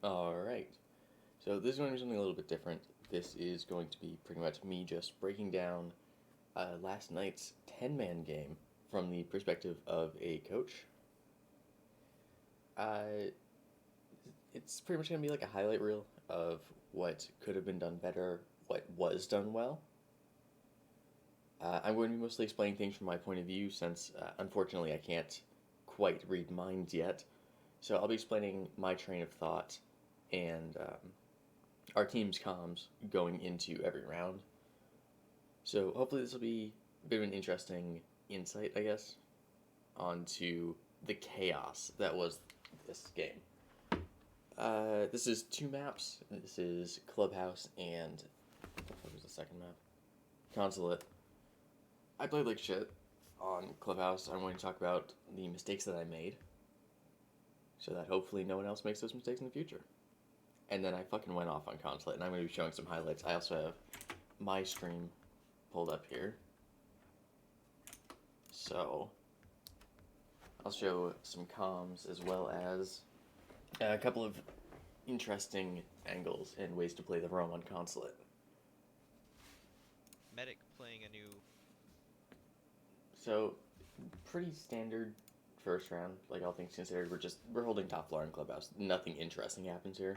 Alright, so this is going to be something a little bit different. This is going to be pretty much me just breaking down last night's 10-man game from the perspective of a coach. Uh, it's pretty much going to be like a highlight reel of what could have been done better, what was done well. I'm going to be mostly explaining things from my point of view since unfortunately I can't quite read minds yet. So I'll be explaining my train of thought and our team's comms going into every round. So hopefully this will be a bit of an interesting insight, I guess, onto the chaos that was this game. This is two maps. This is Clubhouse and what was the second map? Consulate. I played like shit on Clubhouse. I'm going to talk about the mistakes that I made, so that hopefully no one else makes those mistakes in the future. And then I fucking went off on Consulate, and I'm going to be showing some highlights. I also have my stream pulled up here. So I'll show some comms as well as a couple of interesting angles and ways to play the Rome on Consulate. Medic playing a new. So pretty standard first round, like all things considered. We're holding top floor in Clubhouse. Nothing interesting happens here.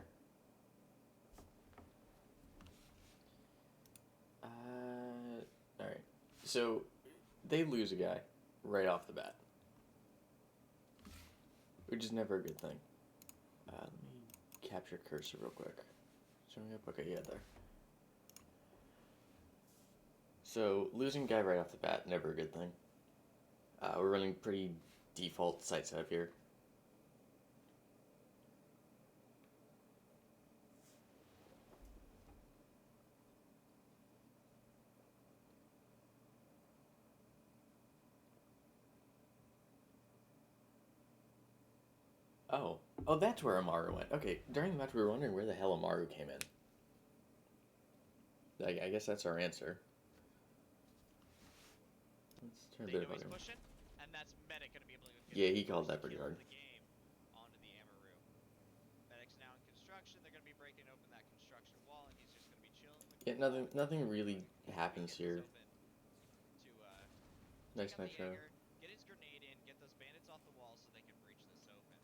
All right. So they lose a guy right off the bat, which is never a good thing. Let me capture cursor real quick. Showing up? Okay, yeah, there. So losing a guy right off the bat, never a good thing. We're running pretty default site setup here. Oh, that's where Amaru went. Okay, during the match we were wondering where the hell Amaru came in. I guess that's our answer. Let's turn a They bit know of he's volume. pushing, and that's Medic gonna be able to get Yeah, the he called first that pretty kill hard. of the game onto the Amaru. Medic's now in construction. They're gonna be breaking open that construction wall, and he's just gonna be chilling with Yeah, the wall. nothing really He's gonna be happens getting here. this open to take Nice out the metro. Jaeger, get his grenade in, get those bandits off the wall so they can breach this open.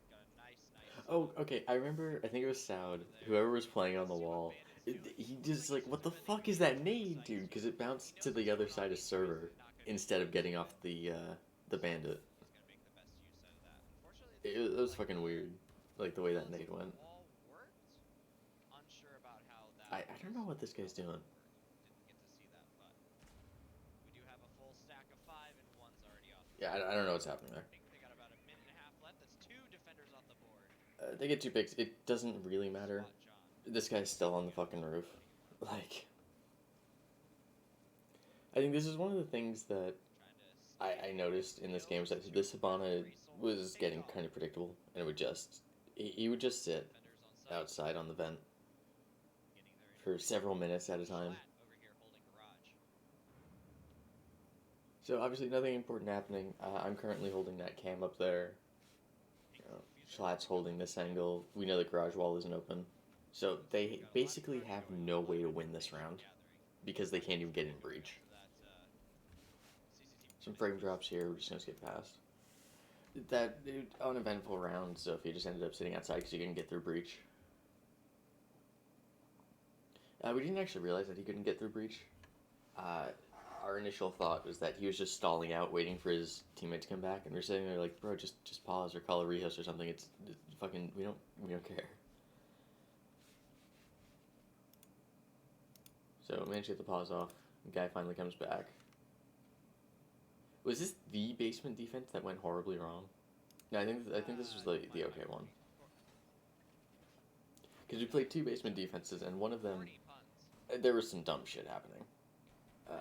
Got a nice. Oh, okay. I remember. I think it was Soud. Whoever was playing on the See what wall. bandits doing. He Looks just like he's like, just what the defending fuck the is that construction nade, site. dude? Because it He bounced to knows the what's other going on side of B, so he's server not gonna be instead of using getting off it. the bandit. He's gonna make the best use out of that. Unfortunately, it doesn't It look was like fucking weird, like the way that bullets nade on the went. wall worked. Unsure about how that I don't know what this how guy's that doing. worked. Didn't get to see that, but we do have a full stack of 5 and one's already off the Yeah, board. I don't know what's happening there. I think they got about a minute and a half left. That's 2 defenders off the board. They get two picks. It doesn't really matter. SWAT John. This guy's still on the fucking roof. Like, I think this is one of the things that Trying to I noticed in this game was that this Hibana was getting kind of predictable, and it would just he would just sit defenders on site. outside on the vent Getting their for information. several minutes at a time. Schlatt over here holding garage. So obviously nothing important happening. I'm currently holding that cam up there. You know, Schlatt's holding this angle. We know the garage wall isn't open. So they basically have no way to win this round because they can't even get in breach. Some frame drops here, we're just gonna skip past. That uneventful round, so if he just ended up sitting outside because he couldn't get through breach. We didn't actually realize that he couldn't get through breach. Our initial thought was that he was just stalling out, waiting for his teammate to come back, and we're sitting there like, bro, just pause or call a rehost or something. It's fucking we don't care. So managed to get the pause off. The guy finally comes back. Was this the basement defense that went horribly wrong? No, I think this was the okay one. Because we played two basement defenses, and one of them there was some dumb shit happening.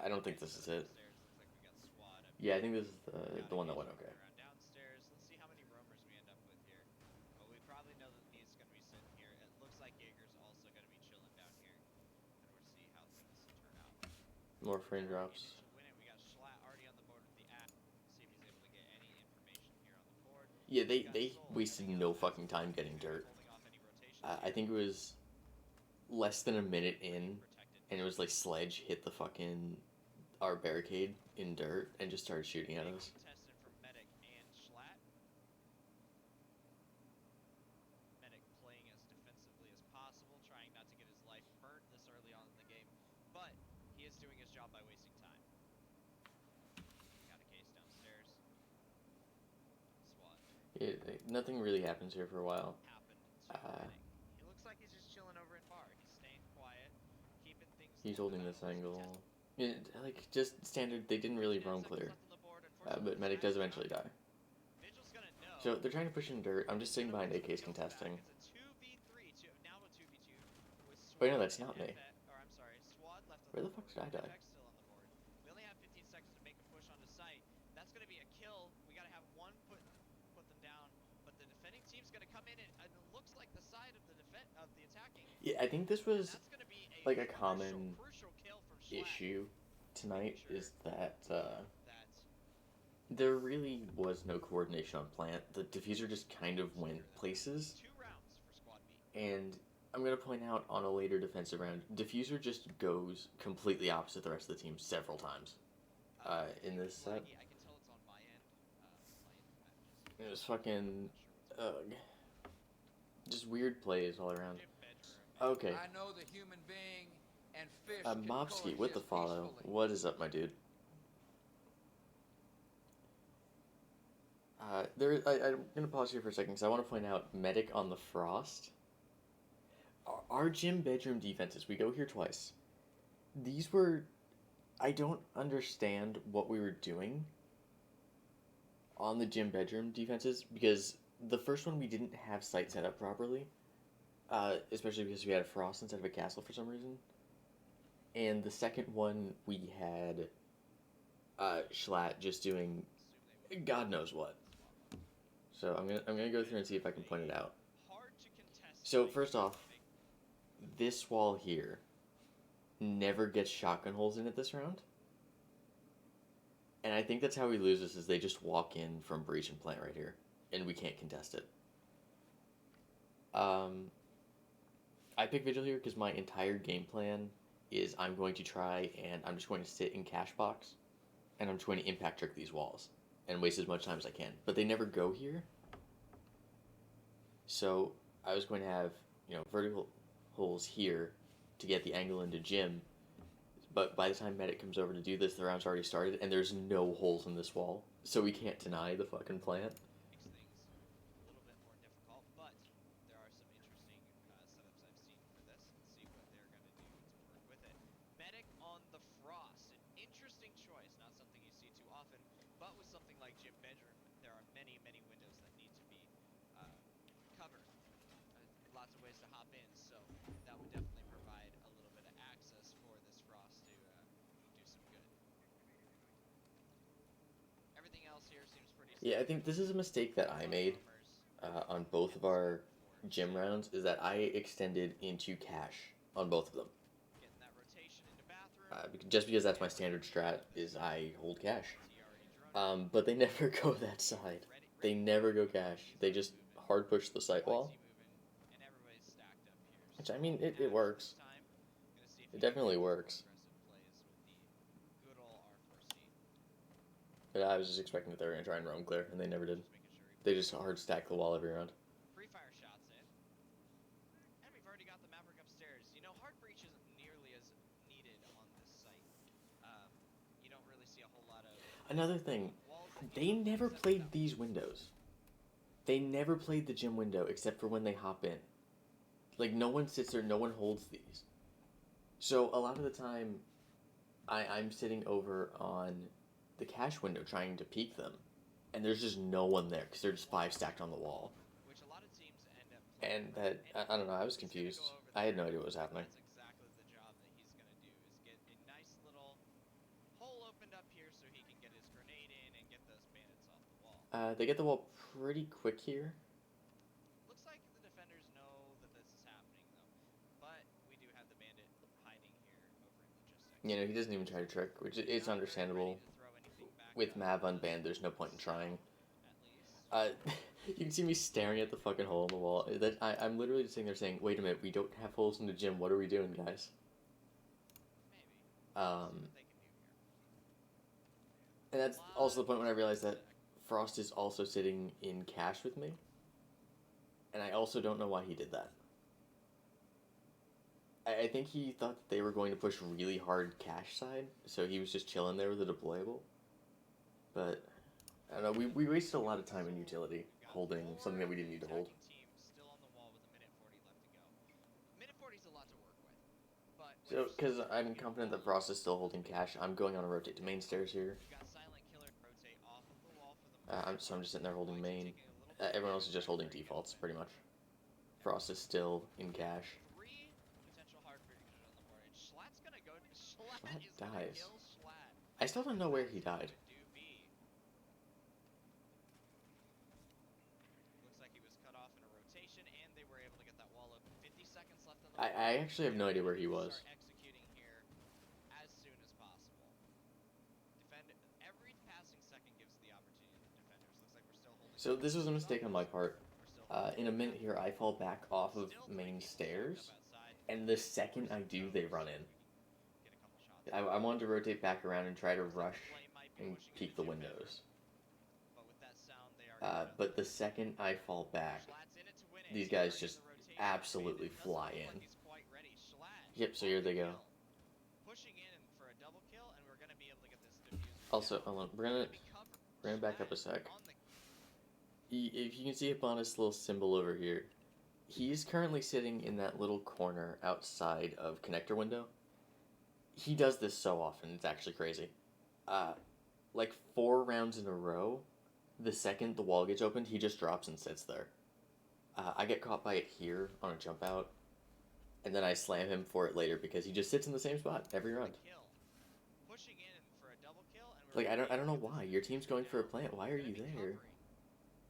I don't think this is it. Yeah, I think this is the one that went okay. Downstairs. Let's see how many roamers we end up with here. Well, we probably know that Neat's going to be sitting here. It looks like Jaeger's also going to be chilling down here. And we'll see how things turn out. More frame drops. We got Schlatt already on the board with the app. See if he's able to get any information here on the board. Yeah, They got they Soul wasted coming in no on the fucking backside, time getting really dirt. holding off any rotations I here. think it was less than a minute in, Protected. and it was like Sledge hit the fucking our barricade in dirt and just started shooting at Big us. contestant from Medic and Schlatt. Medic playing as defensively as possible, trying not to get his life burnt this early on in the game, but he is doing his job by wasting time. Got a case downstairs. SWAT Nothing really happens here for a while. happened to Uh, Medic. He looks like he's just chilling over in bar. He's staying quiet, keeping things he's low. The holding this battle is angle. contested. Yeah, like just standard. They didn't really 10 roam seconds clear, left on the board. Unfortunately, but this Medic match does is eventually not. die. Vigil's gonna know. So they're trying to push in dirt. I'm just sitting Gonna behind push the AKs kills back. contesting. It's a 2v3, now a 2v2 with SWAT Wait, no, that's and not me. or I'm sorry, SWAT left on Where the the fuck board. did I die? FX still on the board. We only have 15 seconds to make a push onto site. That's gonna be a kill. We gotta have one put them down, but the defending team's gonna come in and it looks like the side of the attacking. Yeah, I think this And was that's gonna be like a crucial, common crucial kill from Schlatt. issue tonight is that That there really was no coordination on plant. The diffuser just kind of went places, 2 rounds for Squad B. and I'm gonna point out on a later defensive round, diffuser just goes completely opposite the rest of the team several times. In this set, I can tell it's on my end. My it was fucking just weird plays all around. Okay, I know the human being and fish Mobski with the follow. What is up, my dude? I'm gonna pause here for a second because I want to point out Medic on the Frost. Our gym bedroom defenses, we go here twice. These were, I don't understand what we were doing on the gym bedroom defenses because the first one we didn't have sight set up properly, especially because we had a Frost instead of a Castle for some reason. And the second one we had Schlatt just doing God knows what. So I'm gonna go through and see if I can point it out. So first off, this wall here never gets shotgun holes in it this round. And I think that's how we lose this is they just walk in from breach and plant right here. And we can't contest it. I pick Vigil here because my entire game plan is I'm going to try and I'm just going to sit in cash box and I'm just going to impact trick these walls and waste as much time as I can. But they never go here. So I was going to have, vertical holes here to get the angle into Jim. But by the time Medic comes over to do this, the round's already started and there's no holes in this wall. So we can't deny the fucking plant. Makes things a little bit more difficult, but there are some interesting setups I've seen for this. Let's see what they're going to do to work with it. Medic on the Frost, an interesting choice, not something you see too often, but with something like Gym Bedroom, there are many, many windows that need to be covered. Lots of ways to hop in, so that would definitely provide a little bit of access for this Frost to do some good. Everything else here seems pretty Yeah, I think this is a mistake that I made on both of our gym rounds, is that I extended into cash on both of them. Getting that rotation into bathroom. Just because that's my standard strat, is I hold cash. But they never go that side. They never go cash. They just hard push the site wall. Which, I mean, it works. It definitely works. But I was just expecting that they were going to try and roam clear, and they never did. They just hard stack the wall every round. Free fire shots in. And we've already got the Maverick upstairs. Hard breach isn't nearly as needed on this site. You don't really see a whole lot of... Another thing, they never played these windows. They never played the gym window except for when they hop in. Like, no one sits there, no one holds these. So, a lot of the time, I'm sitting over on the cash window trying to peek them. And there's just no one there, because they're just 5 stacked on the wall. Which a lot of teams end up and that, I don't know, I was confused. I had no idea what was happening. That's exactly the job that he's going to do, is get a nice little hole opened up here so he can get his grenade in and get those bandits off the wall. They get the wall pretty quick here. Looks like the defenders know that this is happening, though. But we do have the bandit hiding here over in logistics. He doesn't even try to trick, which is understandable. With Mav unbanned, there's no point in trying. You can see me staring at the fucking hole in the wall. I'm literally just sitting there saying, wait a minute, we don't have holes in the gym. What are we doing, guys? Maybe. Um, See what they can do here. and that's also the point when I realized that Frost is also sitting in cash with me. And I also don't know why he did that. I think he thought that they were going to push really hard cash side, so he was just chilling there with a deployable. But, I don't know, we wasted a lot of time in utility holding something that we didn't need to hold. Team still on the wall with a minute 40 left to go. Minute 40 is a lot to work with. But So, because I'm confident that Frost is still holding cash, I'm going on a rotate to main stairs here. you got Silent Killer rotate off of the wall for the So I'm just sitting there holding main. taking a little bit Everyone else is of just holding damage. defaults, pretty much. Frost is still in cash. 3 potential hard breakers on the board. And Schlatt's gonna go. Schlatt Schlatt is gonna dies. kill Schlatt. I still don't know where he died. Do B. Looks like he was cut off in a rotation, and they were able to get that wall open. 50 seconds left on the board. I actually have no idea where he was. Start executing here as soon as possible. Every passing second gives the opportunity to the defenders. Looks like we're still holding. So this was a mistake on my part. We're still In a minute here, I fall back off of main stairs, and the second I do, they run in. Get a couple shots. I wanted to rotate back around and try to rush and peek the windows. But with that sound, they are But the second I fall back, Schlatt's in it to win it. these He's guys starting just the rotation. absolutely Doesn't fly look in. like he's quite ready. Schlatt Yep, so here they go. pushing in for a double kill, and we're gonna be able to get this diffuser. Also, down. hold on, we're gonna back up a sec. If you can see up on his little symbol over here, he's currently sitting in that little corner outside of connector window. He does this so often, it's actually crazy. Like 4 rounds in a row, the second the wall gets opened, he just drops and sits there. I get caught by it here on a jump out, and then I slam him for it later because he just sits in the same spot every round. Pushing in for a double kill, and we're Like, gonna I don't know get this why. Your team's going for a plant. Why are Gonna you be there? covering.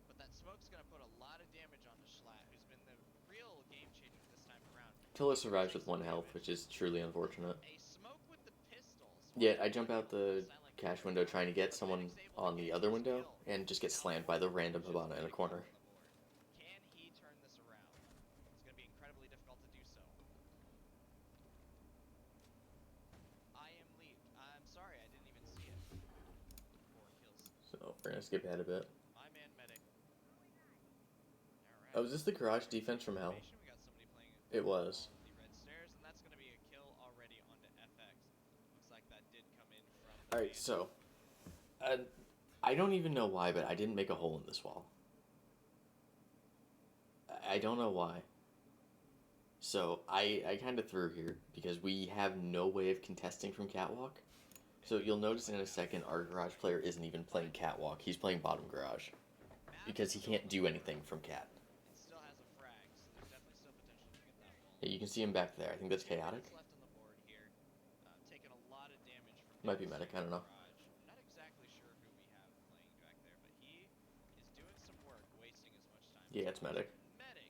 But that smoke's gonna put a lot of damage on the Schlatt, who's been the real game changer this time around. Tiller survives with 1 health, which is truly unfortunate. A smoke with the pistols. Yeah, I jump out the cash window trying to get someone on the other window and just get slammed by the random Hibana in a corner. Can he turn this around? It's gonna be incredibly difficult to do so. I am leaped. I'm sorry, I didn't even see it. 4 kills. So we're gonna skip ahead a bit. My man medic. Oh, is this the garage defense from hell? We got somebody playing It was. on the red stairs, and that's gonna be a kill already onto FX. Looks like that did come in from the Alright, main. so I don't even know why, but I didn't make a hole in this wall. I don't know why. So I kind of threw here because we have no way of contesting from catwalk. So you'll notice in a second our garage player isn't even playing catwalk. He's playing bottom garage because he can't do anything from cat. It still has a frag, so there's definitely still potential to get that wall. Yeah, you can see him back there. I think that's 10 chaotic. minutes left on the board here. Taking a lot of damage from Might be Nick's medic, I don't know. garage. Not exactly sure who we have playing back there, but he is doing some work, wasting as much time. Yeah, as it's medic. possible. Medic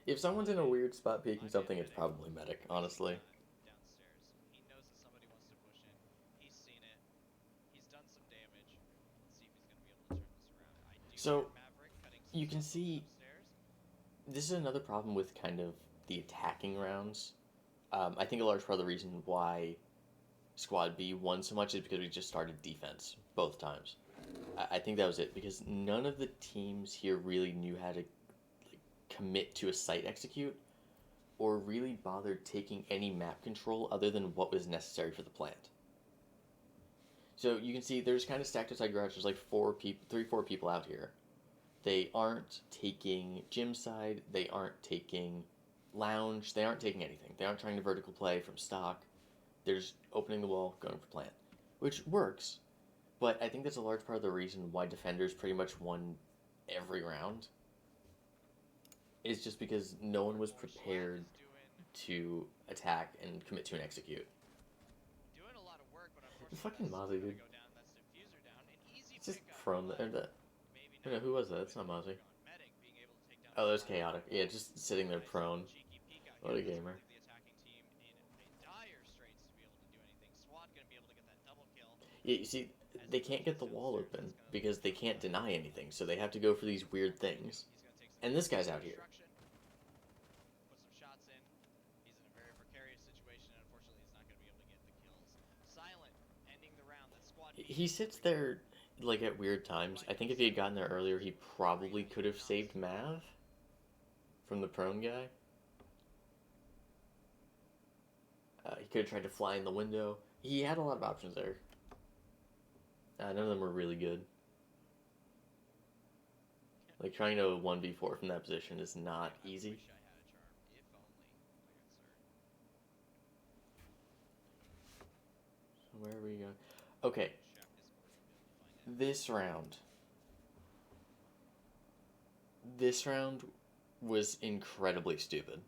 If someone's in a weird spot peeking something, it's probably medic, honestly. downstairs. He knows that somebody wants to push in. He's seen it. He's done some damage. Let's see if he's going to be able to turn this around. I do So, hear Maverick cutting some you can stuff see- upstairs. This is another problem with kind of the attacking rounds. I think a large part of the reason why Squad B won so much is because we just started defense both times. I think that was it because none of the teams here really knew how to like, commit to a site execute or really bothered taking any map control other than what was necessary for the plant. So you can see there's kind of stacked outside garage. There's like 4 people out here. They aren't taking gym side. They aren't taking lounge. They aren't taking anything. They aren't trying to vertical play from stock. They're just opening the wall, going for plant, which works. But I think that's a large part of the reason why defenders pretty much won every round. Is just because no one was prepared to attack and commit to an execute. Doing a lot of work, but unfortunately Fucking that's Mozzie, gonna dude. go down. That's diffuser down. An easy It's just pickup, prone but there. maybe No, who was that? It's not Mozzie. Medic being able to take down Oh, that's Schlatt. chaotic. Yeah, just sitting there Nice prone. cheeky peek out What a here. Doesn't gamer. leave the attacking team in a dire straits to be able to do anything. SWAT gonna be able to get that double kill. Yeah, you see, they can't get the wall open because they can't deny anything, so they have to go for these weird things. He's gonna take some And this guy's out here. destruction, put some shots in. He's in a very precarious situation, and unfortunately, he's not gonna be able to get the kills. Silent ending the round. That squad. He sits there like at weird times. I think if he had gotten there earlier, he probably could have saved Mav from the prone guy. He could have tried to fly in the window. He had a lot of options there. None of them were really good. Like, trying to 1v4 from that position is not easy. Wish I had a charm, if only. So where are we going? Okay, Chef is going to be able to find out. This round was incredibly stupid.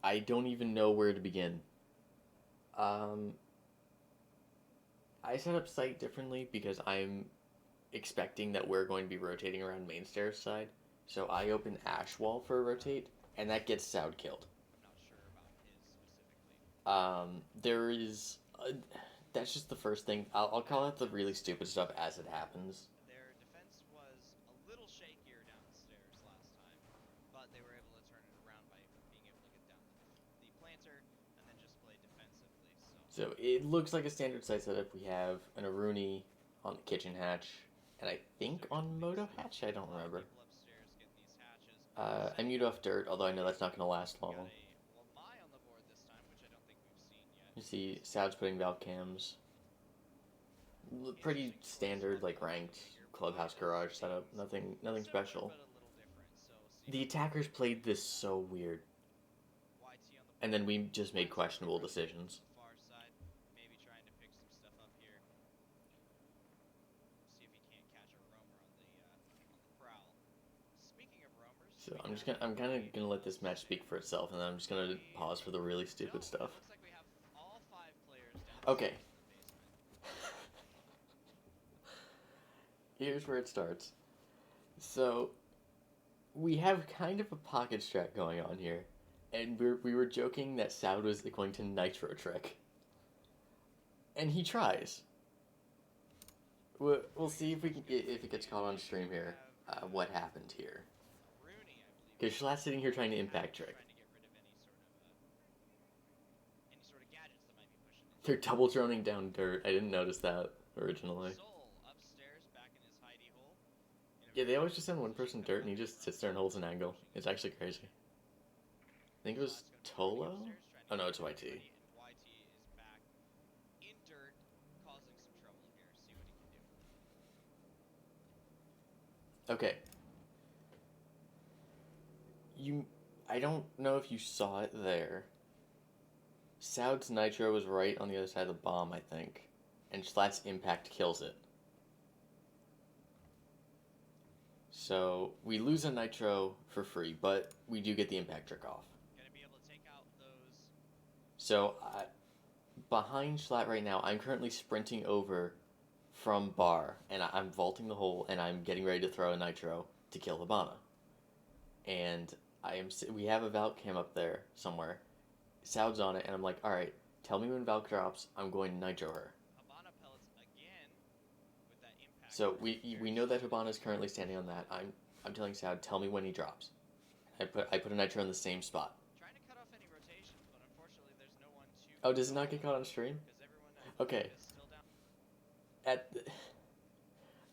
I don't even know where to begin. I set up site differently because I'm expecting that we're going to be rotating around main stairs side. So I open Ash Wall for a rotate, and that gets Soud killed. I'm not sure about his specifically. There is... that's just the first thing. I'll call out the really stupid stuff as it happens. Their defense was a little shakier downstairs last time, but they were able to turn it around by being able to get down the planter and then just play defensively. So it looks like a standard site setup. We have an Aruni on the kitchen hatch, and I think on Moto hatch? I don't remember. People upstairs getting these hatches. I mute off dirt, although I know that's not going to last long. Got a Lamai on the board this time, which I don't think we've seen yet. You see Soud's putting Valve cams. Pretty standard, like, ranked clubhouse garage setup. Nothing Similar, special. but a little different. So The attackers played this so weird, YT on the and then we board. just made questionable decisions. Far side, maybe trying to pick some stuff up here. See if he can't catch a roamer on the prowl. Speaking of roamers, So I'm kind of gonna let this match speak for itself, and then I'm just gonna pause for the really stupid stuff. Looks like we have all 5 players downstairs Okay. in the basement. Here's where it starts. So, we have kind of a pocket strat going on here, and we were joking that Soud was going to Nitro Trick. And he tries. We'll see if if it gets caught on stream here, what happened here. Rooney, I believe. Because Schlatt's sitting here trying to impact trick. Trying to get rid of any sort of gadgets that might be pushing in. They're double droning down dirt. I didn't notice that originally. Soul upstairs back in his hidey hole. In a Yeah, they very always just send one person dirt and he just sits there and holds an angle. It's actually crazy. I think it was Tolo? Oh no, it's YT. And YT is back in dirt, causing some trouble here. See what he can do. Okay. I don't know if you saw it there. Soud's Nitro was right on the other side of the bomb, I think. And Schlatt's impact kills it. So, we lose a Nitro for free, but we do get the impact trick off. Gonna be able to take out those. So, behind Schlatt right now, I'm currently sprinting over from bar, and I'm vaulting the hole, and I'm getting ready to throw a Nitro to kill Hibana. And we have a Valk cam up there somewhere. Soud's on it, and I'm like, alright, tell me when Valk drops, I'm going to Nitro her. Habana pellets again with that impact. So we know that Hibana is currently standing on that. I'm telling Soud, tell me when he drops. I put a Nitro in the same spot. Trying to cut off any rotations, but unfortunately there's no one to. Oh, does it not get caught on stream? Because everyone Okay. is still down.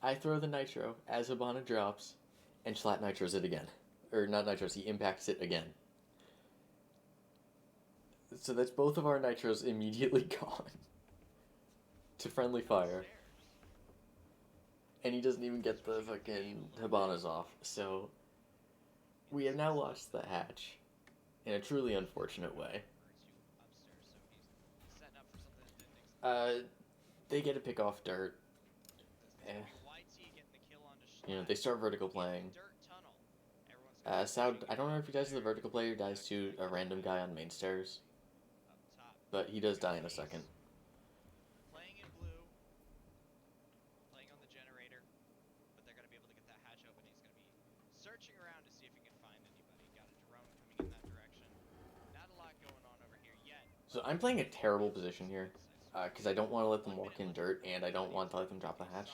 I throw the Nitro as Hibana drops, and Schlatt Nitros it again. Or not Nitros, he impacts it again. So that's both of our Nitros immediately gone to friendly fire. And he doesn't even get the fucking Hibanas off. So we have now lost the hatch in a truly unfortunate way. Upstairs, so he's setting up for something that didn't expect. They get to pick off dirt. This is gonna be YT getting the kill onto You know, Schlatt. they start vertical playing. Dirt tunnel. Everyone's Soud, I don't know if he dies to the vertical player, dies to a random guy on main stairs. up top. But he does die in a second. Playing in blue. Playing on the generator. But they're gonna be able to get that hatch open. He's gonna be searching around to see if he can find anybody. Got a drone coming in that direction. Not a lot going on over here yet. So I'm playing a terrible position here. because I don't want to let them walk in dirt, and I don't want to let them drop the hatch.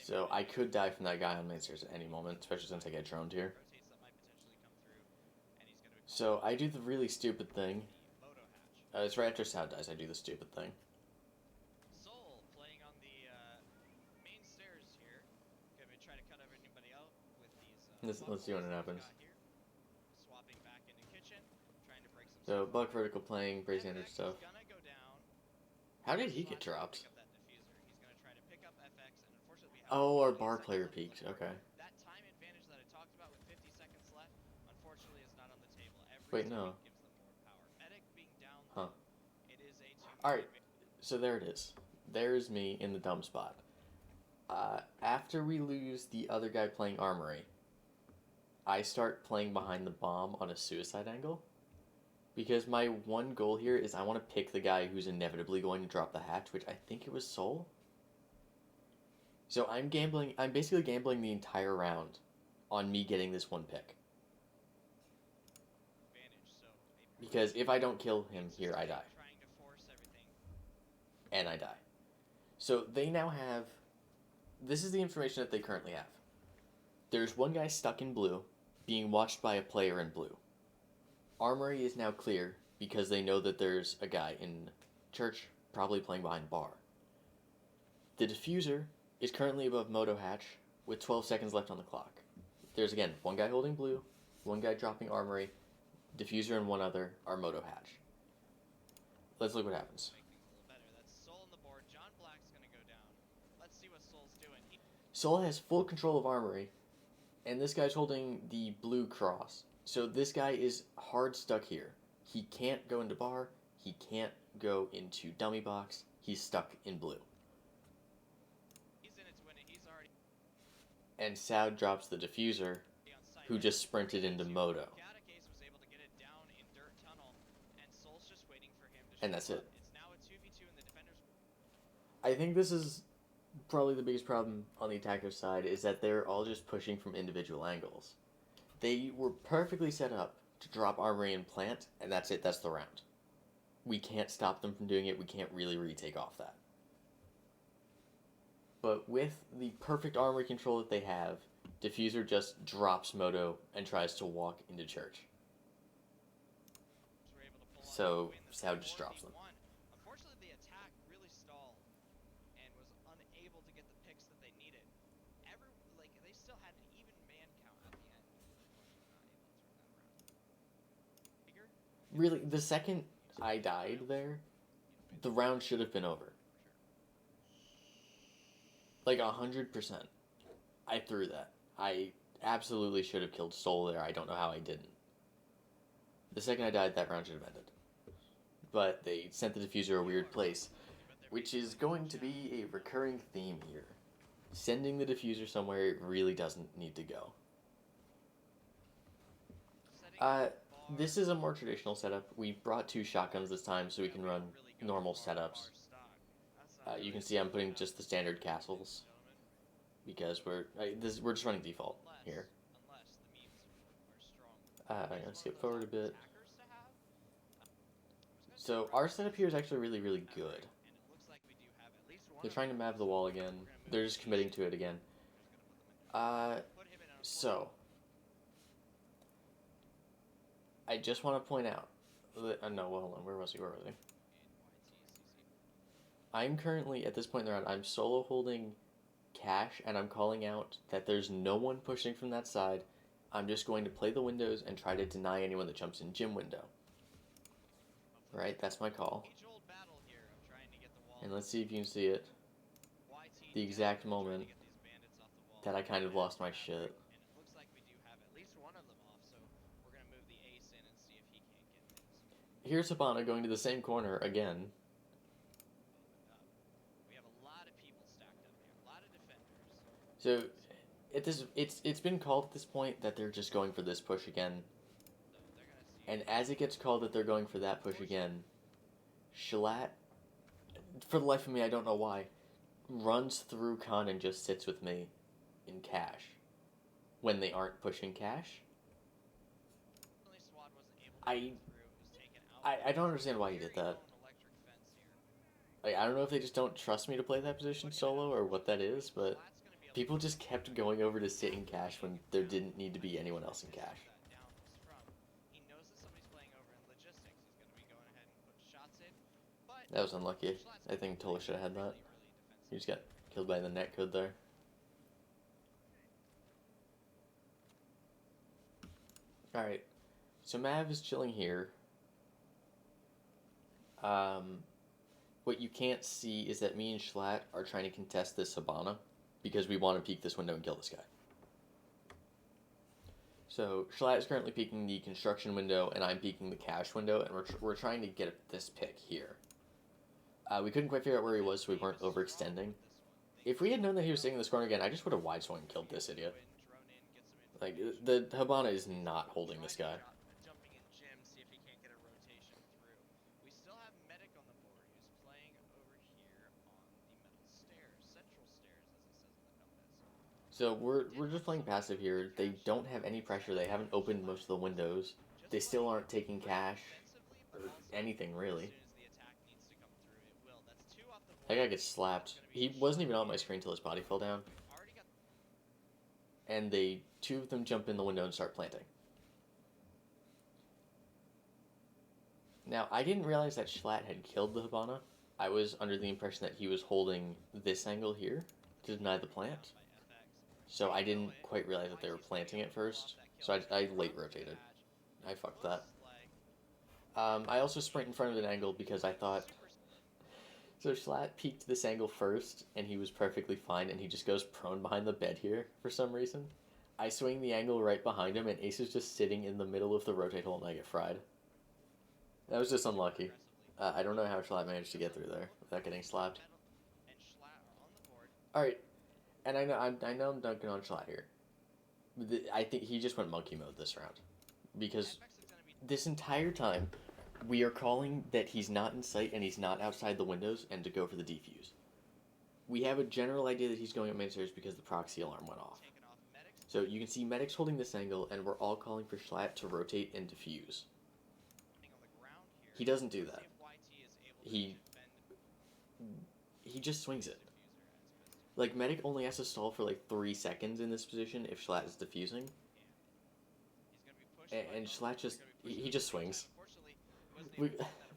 So I could die from that guy on main stairs at any moment, especially since I get droned here. So I do the really stupid thing. It's right after Sao dies, I do the stupid thing. Soul playing on the main stairs here. Gonna try to cut anybody out with these. Let's see when it happens. Swapping back into kitchen, trying to break some. So Buck Vertical playing Brazy Ender stuff. Gonna go down. How did he get dropped? Pick up that diffuser. He's gonna try to pick up FX, and unfortunately we have. Oh, our bar player peaked. Okay. That time advantage that I talked about with 50 seconds left, unfortunately, is not on the table. Wait, no. Gives them more power. Medic being down. Huh. It is a 2v2. Alright, so there it is. There's me in the dumb spot. After we lose the other guy playing Armory, I start playing behind the bomb on a suicide angle. Because my one goal here is I want to pick the guy who's inevitably going to drop the hatch, which I think it was Soul. So I'm basically gambling the entire round on me getting this one pick. Because if I don't kill him here, I die. And I die. So they now have... This is the information that they currently have. There's one guy stuck in blue, being watched by a player in blue. Armory is now clear, because they know that there's a guy in church, probably playing behind bar. The diffuser is currently above Moto Hatch, with 12 seconds left on the clock. There's, again, one guy holding blue, one guy dropping Armory, diffuser and one other are Moto Hatch. Let's look what happens. Soul has full control of Armory, and this guy's holding the blue cross. So this guy is hard stuck here. He can't go into bar, he can't go into dummy box, he's stuck in blue. And Sao drops the diffuser, who just sprinted into Moto. And that's it. I think this is probably the biggest problem on the attacker's side, is that they're all just pushing from individual angles. They were perfectly set up to drop Armory and plant, and that's it, that's the round. We can't stop them from doing it, we can't really retake off that. But with the perfect Armory control that they have, Diffuser just drops Moto and tries to walk into church. So Sao just drops them. Unfortunately, the attack really stalled and was unable to get the picks that they needed. They still had an even man count at the end. Really, the second I died there, the round should have been over. Like 100%. I threw that. I absolutely should have killed Soul there. I don't know how I didn't. The second I died, that round should have ended. But they sent the diffuser a weird place, which is going to be a recurring theme here. Sending the diffuser somewhere it really doesn't need to go. This is a more traditional setup. We brought 2 shotguns this time so we can run normal setups. You can see I'm putting just the standard castles, because we're just running default here. I'm going to skip forward a bit. So our setup here is actually really, really good. They're trying to map the wall again. They're just committing to it again. So I just want to point out that, no, well, hold on, where was he? I'm currently, at this point in the round, I'm solo holding cash, and I'm calling out that there's no one pushing from that side. I'm just going to play the windows and try to deny anyone that jumps in gym window. Right, that's my call. And let's see if you can see it. The exact moment that I kind of lost my shit. Here's Hibana going to the same corner again. So, it's been called at this point that they're just going for this push again. And as it gets called that they're going for that push again, Shalat, for the life of me, I don't know why, runs through Khan and just sits with me in cash when they aren't pushing cash. I don't understand why he did that. Like, I don't know if they just don't trust me to play that position solo or what that is, but Slat's gonna be able people to just push kept that going over to down. sit in cash when there didn't need to be anyone else in cash. That down was from. He knows that somebody's playing over in logistics. He's gonna be going ahead and put shots in, but That was unlucky. Schlatt's I gonna be think Tola should have had that. really, really He just defensive. got killed by the net code there. Alright, so Mav is chilling here. What you can't see is that me and Schlatt are trying to contest this Hibana because we want to peek this window and kill this guy. So Schlatt is currently peeking the construction window, and I'm peeking the cash window, and we're trying to get this pick here. We couldn't quite figure out where he was, so we weren't overextending. If we had known that he was sitting in this corner again, I just would have wide swung and killed this idiot. Like, the Hibana is not holding this guy. Jumping in Jim, see if he can't get a rotation through. We still have Medic on the board, who's playing over here on the metal stairs, central stairs, as it says in the compass. So we're just playing passive here. They don't have any pressure. They haven't opened most of the windows. They still aren't taking cash or anything really. That guy gets slapped. He wasn't even on my screen till his body fell down. And two of them jump in the window and start planting. Now, I didn't realize that Schlatt had killed the Hibana. I was under the impression that he was holding this angle here to deny the plant. So I didn't quite realize that they were planting at first. So I late rotated. I fucked that. I also sprint in front of an angle because I thought... So Schlatt peeked this angle first, and he was perfectly fine, and he just goes prone behind the bed here for some reason. I swing the angle right behind him, and Ace is just sitting in the middle of the rotate hole, and I get fried. That was just unlucky. I don't know how Schlatt managed to get through there without getting slapped. Alright, and I know I'm dunking on Schlatt here. I think he just went monkey mode this round. Because this entire time, we are calling that he's not in sight and he's not outside the windows and to go for the defuse. We have a general idea that he's going up main stairs because the proxy alarm went off. So you can see Medic's holding this angle, and we're all calling for Schlatt to rotate and defuse. He doesn't do that. He just swings it. Like, Medic only has to stall for like 3 seconds in this position if Schlatt is defusing. And Schlatt he just swings.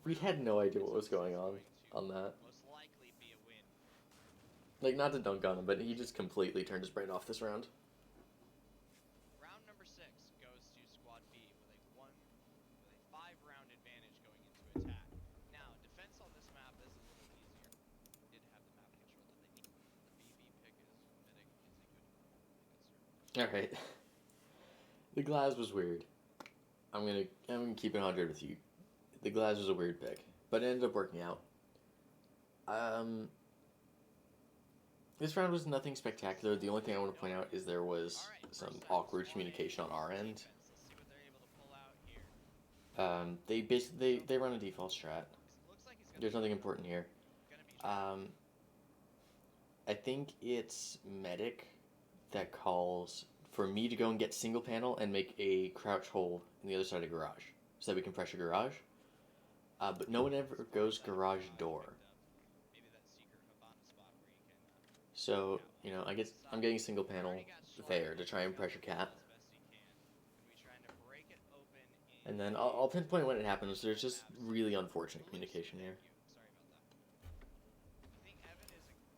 We had no idea what was going on that. Like, not to dunk on him, but he just completely turned his brain off this round. Round number 6 goes to Squad B with a 5-round advantage going into attack. Now, defense on this map is a little easier. Did have the map control that they need. The BB pick is Medic is a good one. Alright. The Glaz was weird. I'm gonna keep it 100 with you. The Glaz was a weird pick, but it ended up working out. This round was nothing spectacular. The only thing I want to point out is there was some awkward communication on our end. They basically they run a default strat. There's nothing important here. I think it's Medic that calls for me to go and get single panel and make a crouch hole in the other side of garage so that we can pressure garage. But no one ever goes garage door. So, you know, I'm getting single panel there to try and pressure cat. And then I'll pinpoint when it happens. There's just really unfortunate communication here.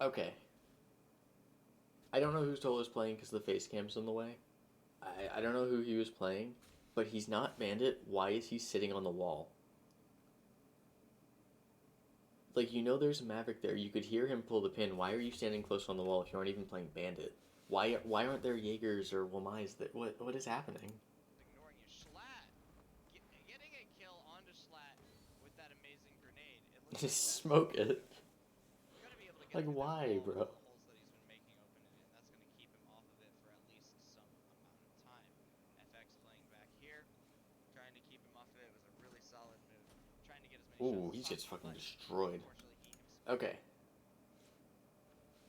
Okay. I don't know who Tola's playing because the face cam's in the way. I don't know who he was playing, but he's not Bandit. Why is he sitting on the wall? Like, you know there's a Maverick there. You could hear him pull the pin. Why are you standing close on the wall if you aren't even playing Bandit? Why aren't there Jaegers or Wamais? What is happening? Ignoring you. Schlatt getting a kill onto Schlatt with that amazing grenade. Just smoke it. Like, why, bro? Ooh, he gets fucking destroyed. Okay.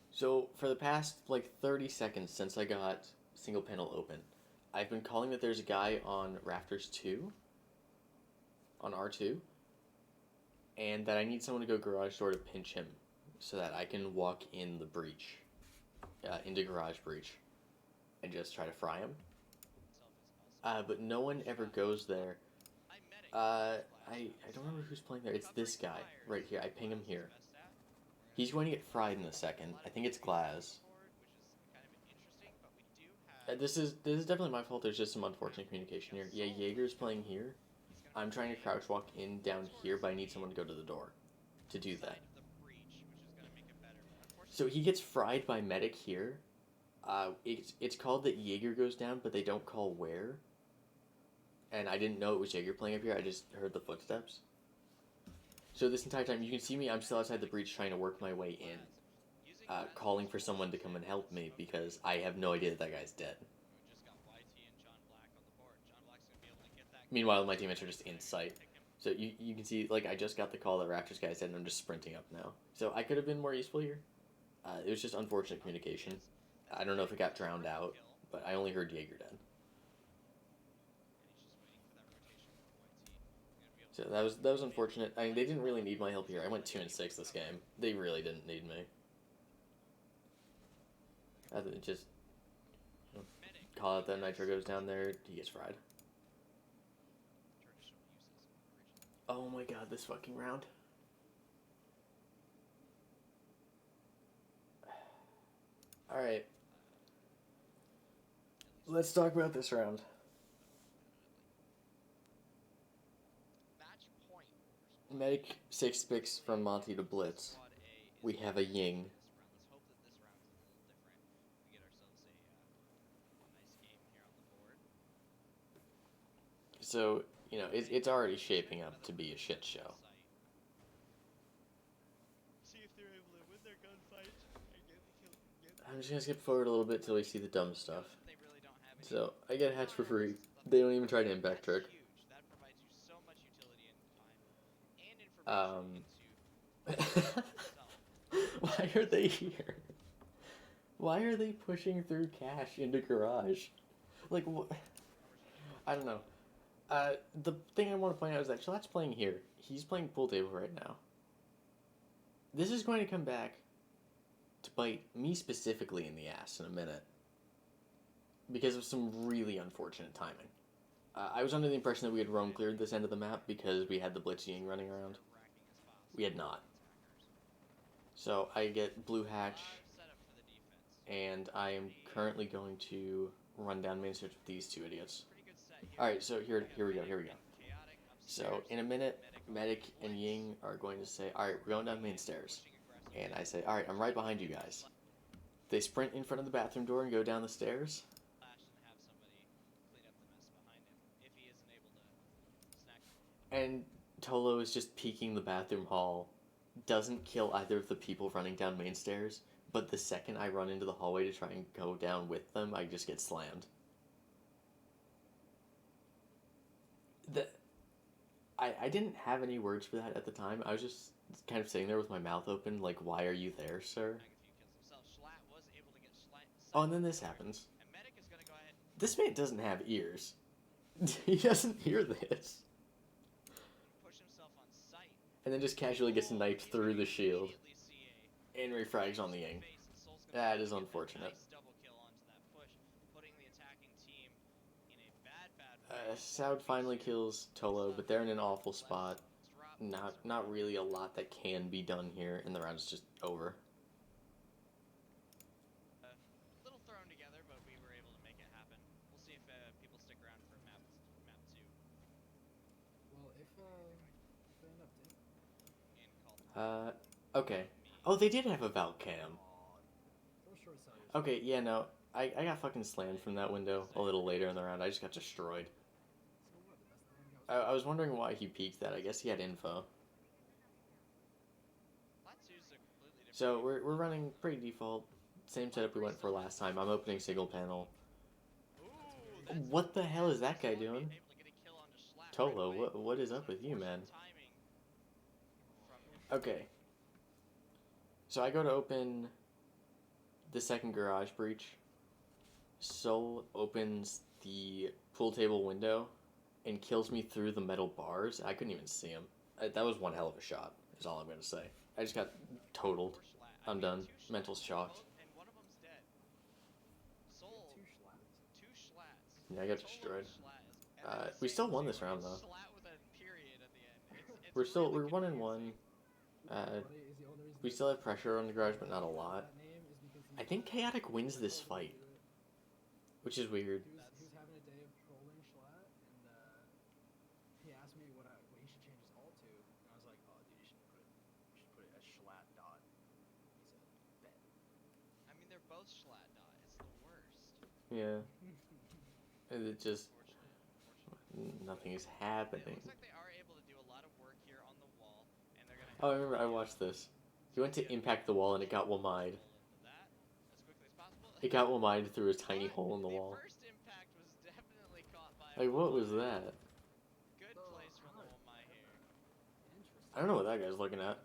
So, for the past, like, 30 seconds since I got single panel open, I've been calling that there's a guy on Rafters 2, on R2, and that I need someone to go garage door to pinch him so that I can walk in the breach, into garage breach, and just try to fry him. But no one ever goes there. I don't remember who's playing there. It's this guy right here. I ping him here. He's going to get fried in a second. I think it's Glaz. This is definitely my fault. There's just some unfortunate communication here. Yeah, Jaeger's playing here. I'm trying to crouch walk in down here, but I need someone to go to the door to do that. So he gets fried by Medic here. It's called that Jaeger goes down, but they don't call where. And I didn't know it was Jaeger playing up here. I just heard the footsteps. So this entire time, you can see me. I'm still outside the breach trying to work my way in. Calling for someone to come and help me because I have no idea that guy's dead. Meanwhile, my teammates are just in sight. So you can see, like, I just got the call that Raptors guy's dead and I'm just sprinting up now. So I could have been more useful here. It was just unfortunate communication. I don't know if it got drowned out, but I only heard Jaeger dead. So that was unfortunate. I mean, they didn't really need my help here. I went 2-6 this game. They really didn't need me. I think just call out that Nitro goes down there. He gets fried. Oh my god, this fucking round. Alright. Let's talk about this round. Medic 6 picks from Monty to Blitz. We have a Ying. So, you know, it's already shaping up to be a shit show. I'm just gonna skip forward a little bit till we see the dumb stuff. So, I get hatch for free. They don't even try to impact trick. Why are they here? Why are they pushing through cash into garage? Like, what? I don't know. The thing I want to point out is that Shalat's playing here. He's playing pool table right now. This is going to come back to bite me specifically in the ass in a minute. Because of some really unfortunate timing. I was under the impression that we had roam cleared this end of the map because we had the Blitz Ying running around. We had not. So I get blue hatch, and I am currently going to run down main stairs with these two idiots. Alright, so here we go. So in a minute, Medic and Ying are going to say, alright, we're going down main stairs. And I say, alright, I'm right behind you guys. They sprint in front of the bathroom door and go down the stairs. And Tolo is just peeking the bathroom hall. Doesn't kill either of the people running down main stairs. But the second I run into the hallway to try and go down with them, I just get slammed. I didn't have any words for that at the time. I was just kind of sitting there with my mouth open, like, why are you there, sir? Oh, and then this happens. This man doesn't have ears. He doesn't hear this. And then just casually gets knifed through the shield. And refrags on the Ying. That is unfortunate. Soud finally kills Tolo, but they're in an awful spot. Not really a lot that can be done here, and the round is just over. A little thrown together, but we were able to make it happen. We'll see if people stick around for map 2. Well, if they end up dead. Okay. Oh, they did have a Valk cam. For short side. Okay, yeah, no. I got fucking slammed from that window a little later in the round. I just got destroyed. So what? The best of the round goes. I was wondering why he peeked that. I guess he had info. So we're running pretty default. Same setup we went for last time. I'm opening single panel. What the hell is that guy doing? Tolo, what is up with you, man? Okay. So I go to open the second garage breach. Soul opens the pool table window and kills me through the metal bars. I couldn't even see him. That was one hell of a shot, is all I'm going to say. I just got totaled. Or Schlatt. I'm done. Two Mental Schlats, shocked. and one of them's dead. Soul, Two Schlats. two Schlats. Yeah, I got Total destroyed. Schlatt. And then the We same still won thing, this round, it's though. Schlatt with a period at the end. It's We're really 1-1. Is the only reason We they- still have pressure on the garage, but not a lot. that name is because I think Chaotic wins this fight, which is weird. He was having a day of trolling Schlatt, and he asked me what he should change his alt to, and I was like, oh, dude, you should put it as Schlatt dot. He said, bet. I mean, they're both Schlatt dot. It's the worst. Yeah. And it just Unfortunate. nothing is It happening. looks like they are able to do a lot of work here on the wall, and they're gonna. Oh, I remember I watched this. He went to impact the wall and it got Wamide. It got Wamide through a tiny hole in the wall. First impact was definitely caught by. Like, what was that? Good place from the Wamai here. Interesting. I don't know what that guy's looking at.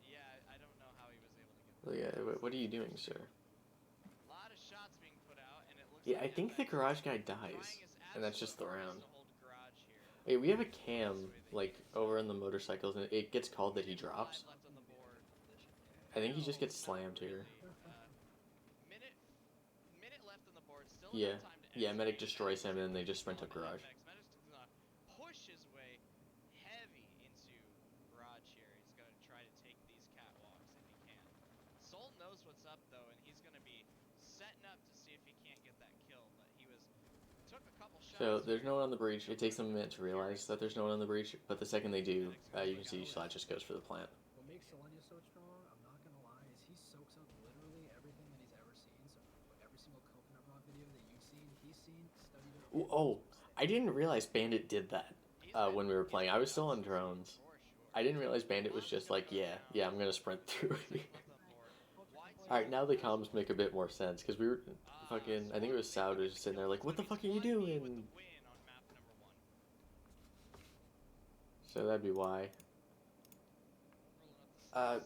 Yeah, I don't know how he was able to get. Yeah, what are you doing, sir? A lot of shots being put out, and it looks Yeah, I like think the FX garage guy trying dies, his and that's just the absolute round. hardest to hold garage here. Hey, we have a cam, like, over in the motorcycles, and it gets called that he drops. Five left on the board. I think he just gets slammed here. Minute left on the board. Still Yeah, enough time to yeah, execute. Medic destroys him, and then they just sprint up garage. Medic's gonna push his way heavy into garage here. He's gonna try to take these catwalks if he can. Soul knows what's up though, and he's gonna be setting up to see if he can't get that kill. But he took a couple shots. So, there's here. no one on the breach. It takes them a minute to realize that there's no one on the breach, but the second they do, you can see Schlatt just goes for the plant. What makes Selenia so strong, I'm not gonna lie, is he soaks up literally everything that he's ever seen. So every single coconut rod video that you've seen, he's seen, studied it. Ooh, oh, I didn't realize Bandit did that when we were playing. I was still on drones. For sure. I didn't realize Bandit was just like, yeah, I'm gonna sprint through it. Alright, now the comms make a bit more sense, because we were fucking, I think it was Soud was just sitting there like, what the fuck are you doing? So that'd be why.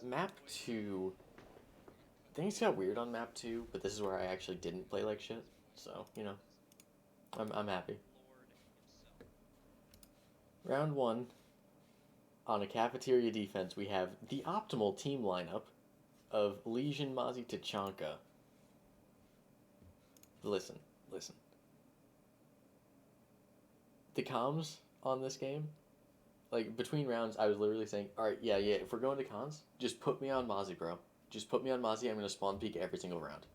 Map 2, things got weird on map 2, but this is where I actually didn't play like shit, so, you know, I'm happy. Round 1, on a cafeteria defense, we have the optimal team lineup of Legion, Mozzie, Tachanka. Listen. The comms on this game, like, between rounds, I was literally saying, alright, yeah, if we're going to cons, just put me on Mozzie, bro. Just put me on Mozzie, I'm gonna spawn peek every single round.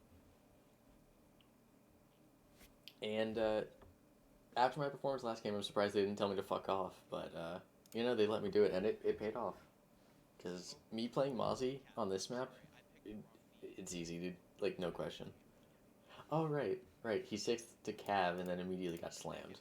And, after my performance last game, I'm surprised they didn't tell me to fuck off, but, you know, they let me do it, and it paid off. Because me playing Mozzie on this map, it's easy, dude. Like, no question. Oh, right. He 6th to Cav and then immediately got slammed.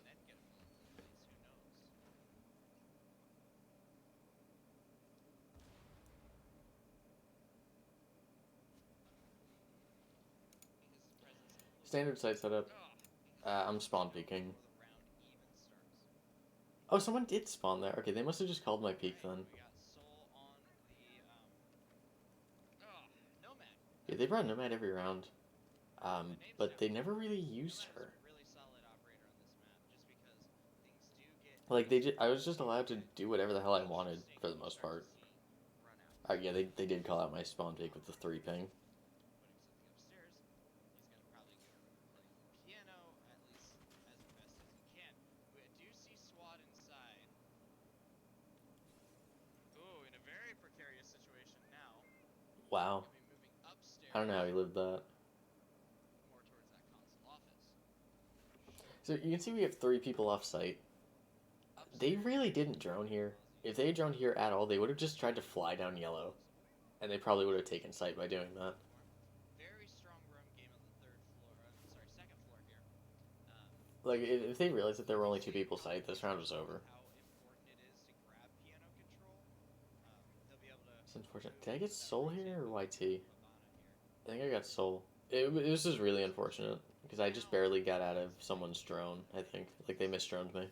Standard site setup. I'm spawn peeking. Oh, someone did spawn there. Okay, they must have just called my peak then. Yeah, they brought Nomad every round. But they never really used her. Like, I was just allowed to do whatever the hell I wanted for the most part. Yeah, they did call out my spawn peak with the 3 ping. Wow. I don't know how he lived that. So you can see we have 3 people off site. They really didn't drone here. If they had droned here at all, they would have just tried to fly down yellow. And they probably would have taken site by doing that. Very strong roam game on the second floor here. Like, if they realized that there were only 2 people site, this round was over. How important it is to grab piano control. They'll be able to. It's unfortunate. Did I get Soul here or YT? I think I got Soul. This is really unfortunate. Because I just barely got out of someone's drone, I think. Like, they misdroned me.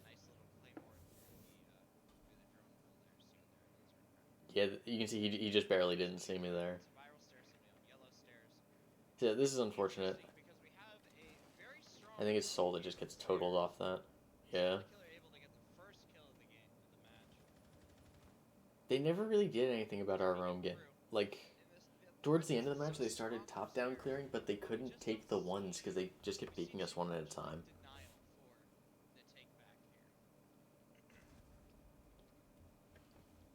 Yeah, you can see he just barely didn't see me there. Yeah, this is unfortunate. I think it's Soul that just gets totaled off that. Yeah. They never really did anything about our roam game. Like, towards the end of the match, they started top-down clearing, but they couldn't take the ones because they just kept peeking us one at a time. Denial for the take back here.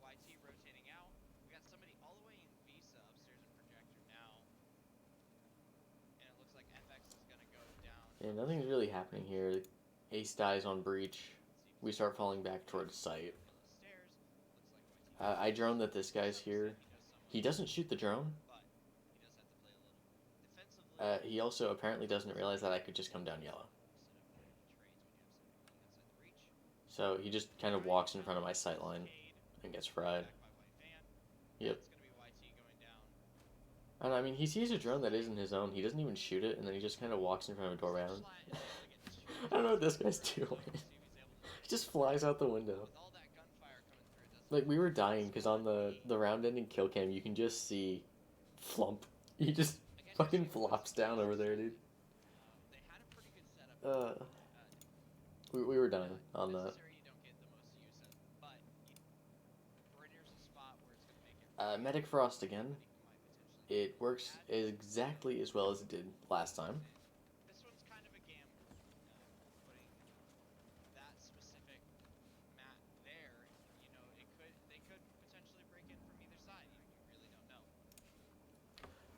YT rotating out. We got somebody all the way in Visa upstairs in Projector now. And it looks like FX is going to go down. Yeah, nothing's really happening here. Ace dies on breach. We start falling back towards site. Stairs. Looks like YT. I drone that this guy's here. He doesn't shoot the drone. But he does have to play a little defensively. He also apparently doesn't realize that I could just come down yellow. So he just kind of walks in front of my sight line and gets fried. Yep. And I mean, he sees a drone that isn't his own. He doesn't even shoot it, and then he just kind of walks in front of a doorway. I don't know what this guy's doing. He just flies out the window. Like, we were dying because on the round-ending kill cam, you can just see Flump. He just fucking flops down over there, dude. We were dying on that. Medic Frost again. It works exactly as well as it did last time. This one's kind of a gamble. Putting that specific mat there, you know, they could potentially break in from either side. You really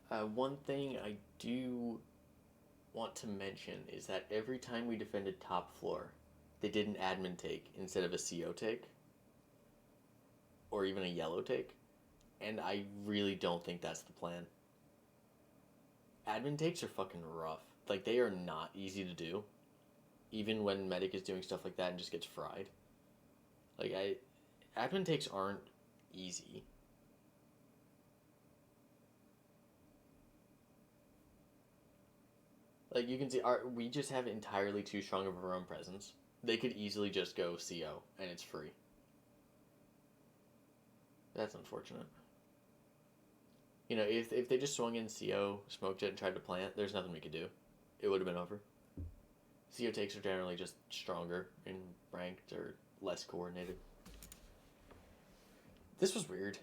don't know. One thing I do want to mention is that every time we defended top floor, they did an admin take instead of a CO take. Or even a yellow take. And I really don't think that's the plan. Admin takes are fucking rough. Like, they are not easy to do. Even when Medic is doing stuff like that and just gets fried. Like, admin takes aren't easy. Like, you can see, we just have entirely too strong of a roam presence. They could easily just go CO, and it's free. That's unfortunate. You know, if they just swung in CO, smoked it, and tried to plant, there's nothing we could do. It would have been over. CO takes are generally just stronger and ranked or less coordinated. This was weird.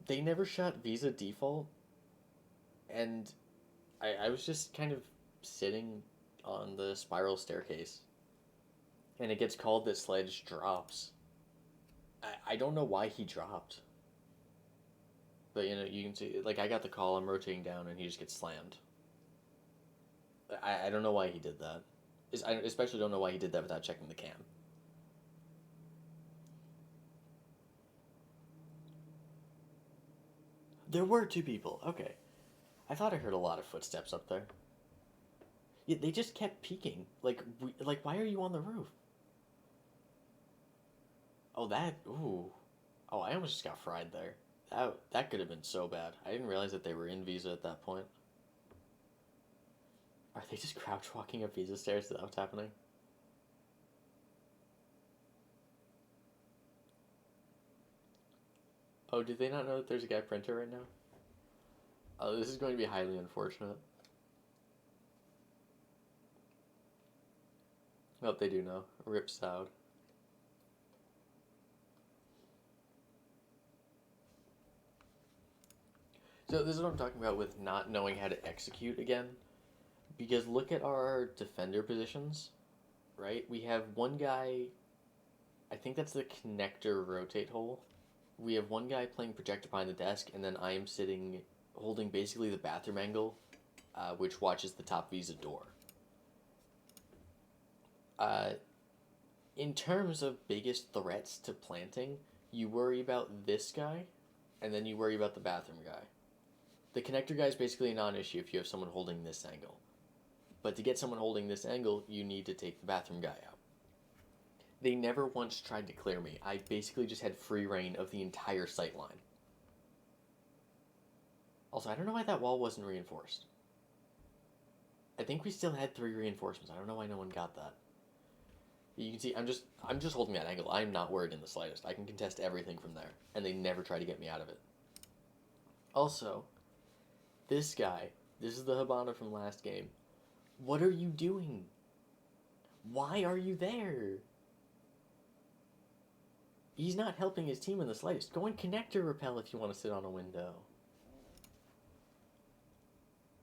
They never shot Visa default, and I was just kind of sitting on the spiral staircase, and it gets called that Sledge drops. I don't know why he dropped. But, you know, you can see, like, I got the call, I'm rotating down, and he just gets slammed. I don't know why he did that. I especially don't know why he did that without checking the cam. There were two people. Okay. I thought I heard a lot of footsteps up there. Yeah, they just kept peeking. Like, why are you on the roof? Oh, ooh. Oh, I almost just got fried there. That could have been so bad. I didn't realize that they were in Visa at that point. Are they just crouch walking up Visa stairs? Is that what's happening? Oh, did they not know that there's a guy printer right now? Oh, this is going to be highly unfortunate. Oh, they do know. Rip Soud. So this is what I'm talking about with not knowing how to execute again. Because look at our defender positions, right? We have one guy, I think that's the connector rotate hole. We have one guy playing projector behind the desk, and then I am sitting, holding basically the bathroom angle, which watches the top Visa door. In terms of biggest threats to planting, you worry about this guy, and then you worry about the bathroom guy. The connector guy is basically a non-issue if you have someone holding this angle. But to get someone holding this angle, you need to take the bathroom guy out. They never once tried to clear me. I basically just had free reign of the entire sight line. Also, I don't know why that wall wasn't reinforced. I think we still had 3 reinforcements. I don't know why no one got that. You can see, I'm just holding that angle. I'm not worried in the slightest. I can contest everything from there. And they never try to get me out of it. Also, this guy, this is the Hibana from last game. What are you doing? Why are you there? He's not helping his team in the slightest. Go and connector repel if you want to sit on a window.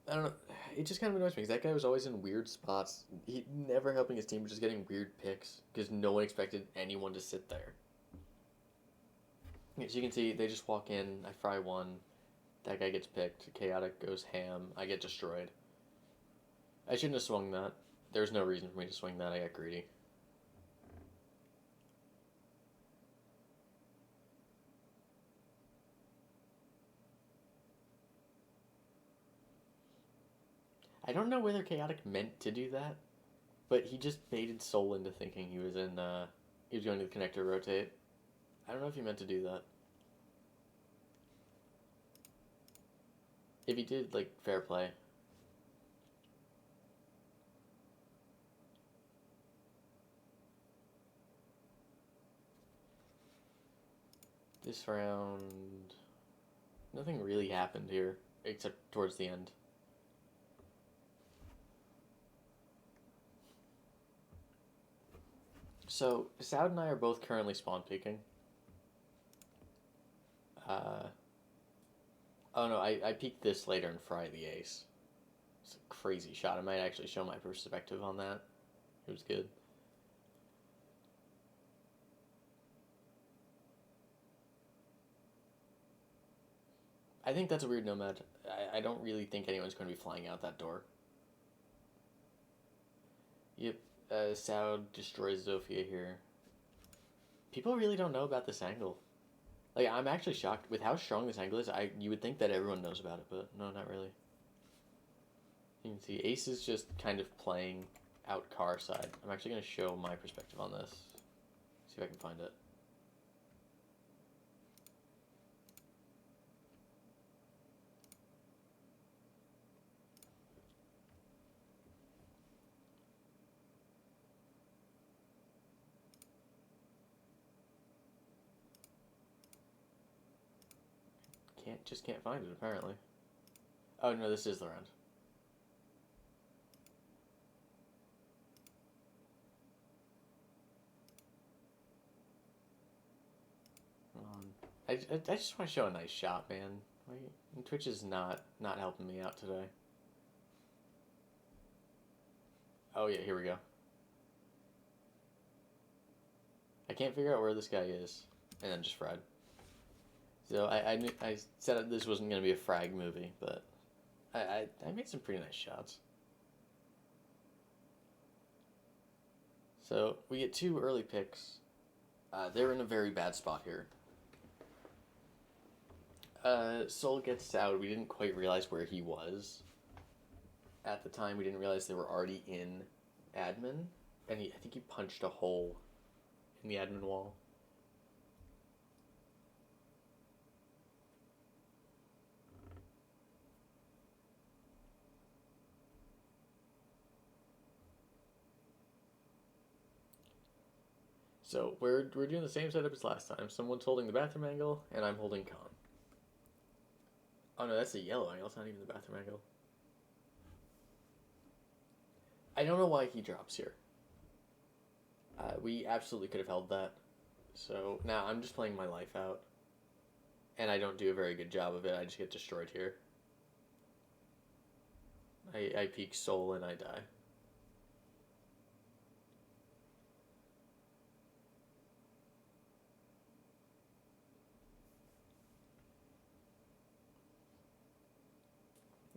I don't know. It just kind of annoys me because that guy was always in weird spots. He never helping his team, just getting weird picks because no one expected anyone to sit there. As you can see, they just walk in. I fry one. That guy gets picked. Chaotic goes ham. I get destroyed. I shouldn't have swung that. There's no reason for me to swing that. I got greedy. I don't know whether Chaotic meant to do that, but he just baited Soul into thinking he was he was going to the connector rotate. I don't know if he meant to do that. If he did, like, fair play. This round, nothing really happened here, except towards the end. So, Soud and I are both currently spawn peeking. Oh no, I peeked this later and fry the ace. It's a crazy shot. I might actually show my perspective on that. It was good. I think that's a weird nomad. I don't really think anyone's going to be flying out that door. Yep, Soud destroys Zofia here. People really don't know about this angle. Like, I'm actually shocked with how strong this angle is. You would think that everyone knows about it, but no, not really. You can see Ace is just kind of playing out car side. I'm actually going to show my perspective on this. See if I can find it. Just can't find it, apparently. Oh, no, this is the round. I just want to show a nice shot, man. Twitch is not helping me out today. Oh, yeah, here we go. I can't figure out where this guy is. And then just fried. So I said that this wasn't going to be a frag movie, but I made some pretty nice shots. So we get 2 early picks. They're in a very bad spot here. Soul gets out. We didn't quite realize where he was. At the time, we didn't realize they were already in admin. And I think he punched a hole in the admin wall. So we're doing the same setup as last time. Someone's holding the bathroom angle, and I'm holding con. Oh no, that's the yellow angle. It's not even the bathroom angle. I don't know why he drops here. We absolutely could have held that. So now I'm just playing my life out. And I don't do a very good job of it. I just get destroyed here. I peek Soul and I die.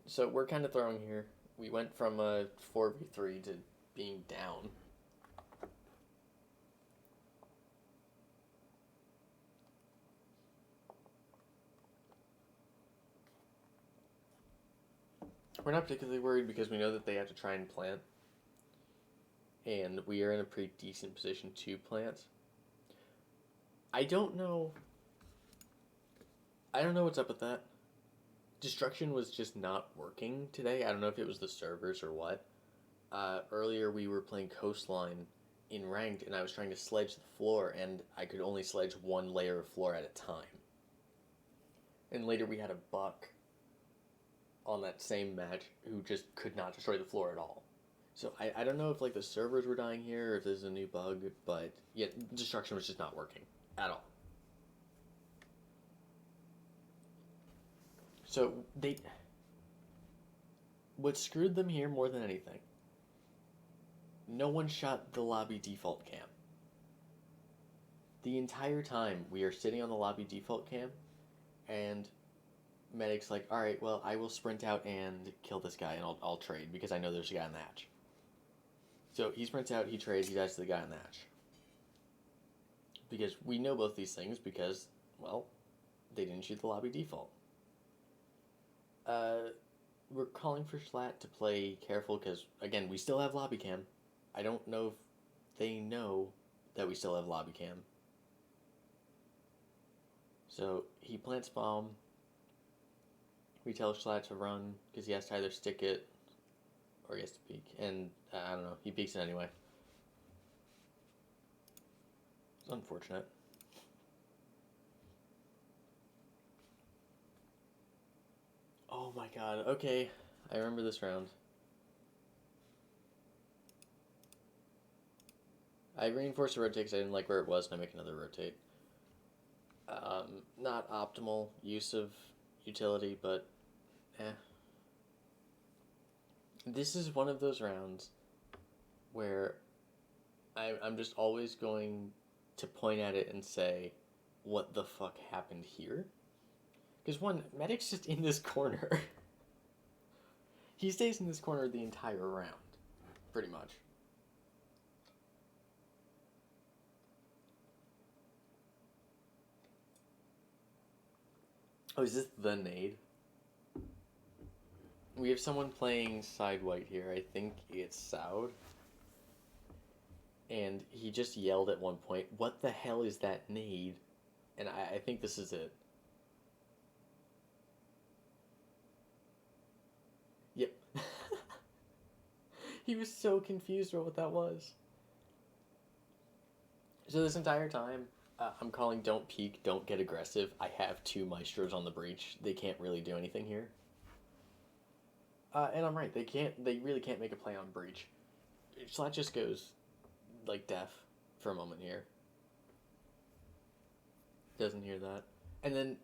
So we're kind of throwing here. We went from a 4v3 to being down. We're not particularly worried because we know that they have to try and plant. And we are in a pretty decent position to plant. I don't know what's up with that. Destruction was just not working today. I don't know if it was the servers or what. Earlier we were playing Coastline in ranked and I was trying to sledge the floor and I could only sledge 1 layer of floor at a time. And later we had a buck on that same match who just could not destroy the floor at all. So I don't know if like the servers were dying here or if there's a new bug, but yeah, destruction was just not working. at all. So what screwed them here more than anything, no one shot the lobby default cam. The entire time we are sitting on the lobby default cam, and Medic's like, alright, well, I will sprint out and kill this guy, and I'll trade, because I know there's a guy in the hatch. So he sprints out, he trades, he dies to the guy in the hatch. Because we know both these things, because, well, they didn't shoot the lobby default. We're calling for Schlatt to play careful, because, again, we still have lobby cam. I don't know if they know that we still have lobby cam. So he plants bomb. We tell Schlatt to run because he has to either stick it or he has to peek. And I don't know, he peeks it anyway. It's unfortunate. Oh my god, okay. I remember this round. I reinforced the rotate because I didn't like where it was, and I make another rotate. Not optimal use of utility, but This is one of those rounds where I'm just always going to point at it and say, what the fuck happened here? Because one, Medic's just in this corner. He stays in this corner the entire round, pretty much. Oh, is this the nade? We have someone playing side white here. I think it's Soud. And he just yelled at one point, what the hell is that nade? And I think this is it. Yep. He was so confused about what that was. So this entire time, I'm calling don't peek, don't get aggressive. I have two Maestros on the breach. They can't really do anything here. And I'm right, they really can't make a play on breach. Schlatt just goes, like, deaf for a moment here. Doesn't hear that. And then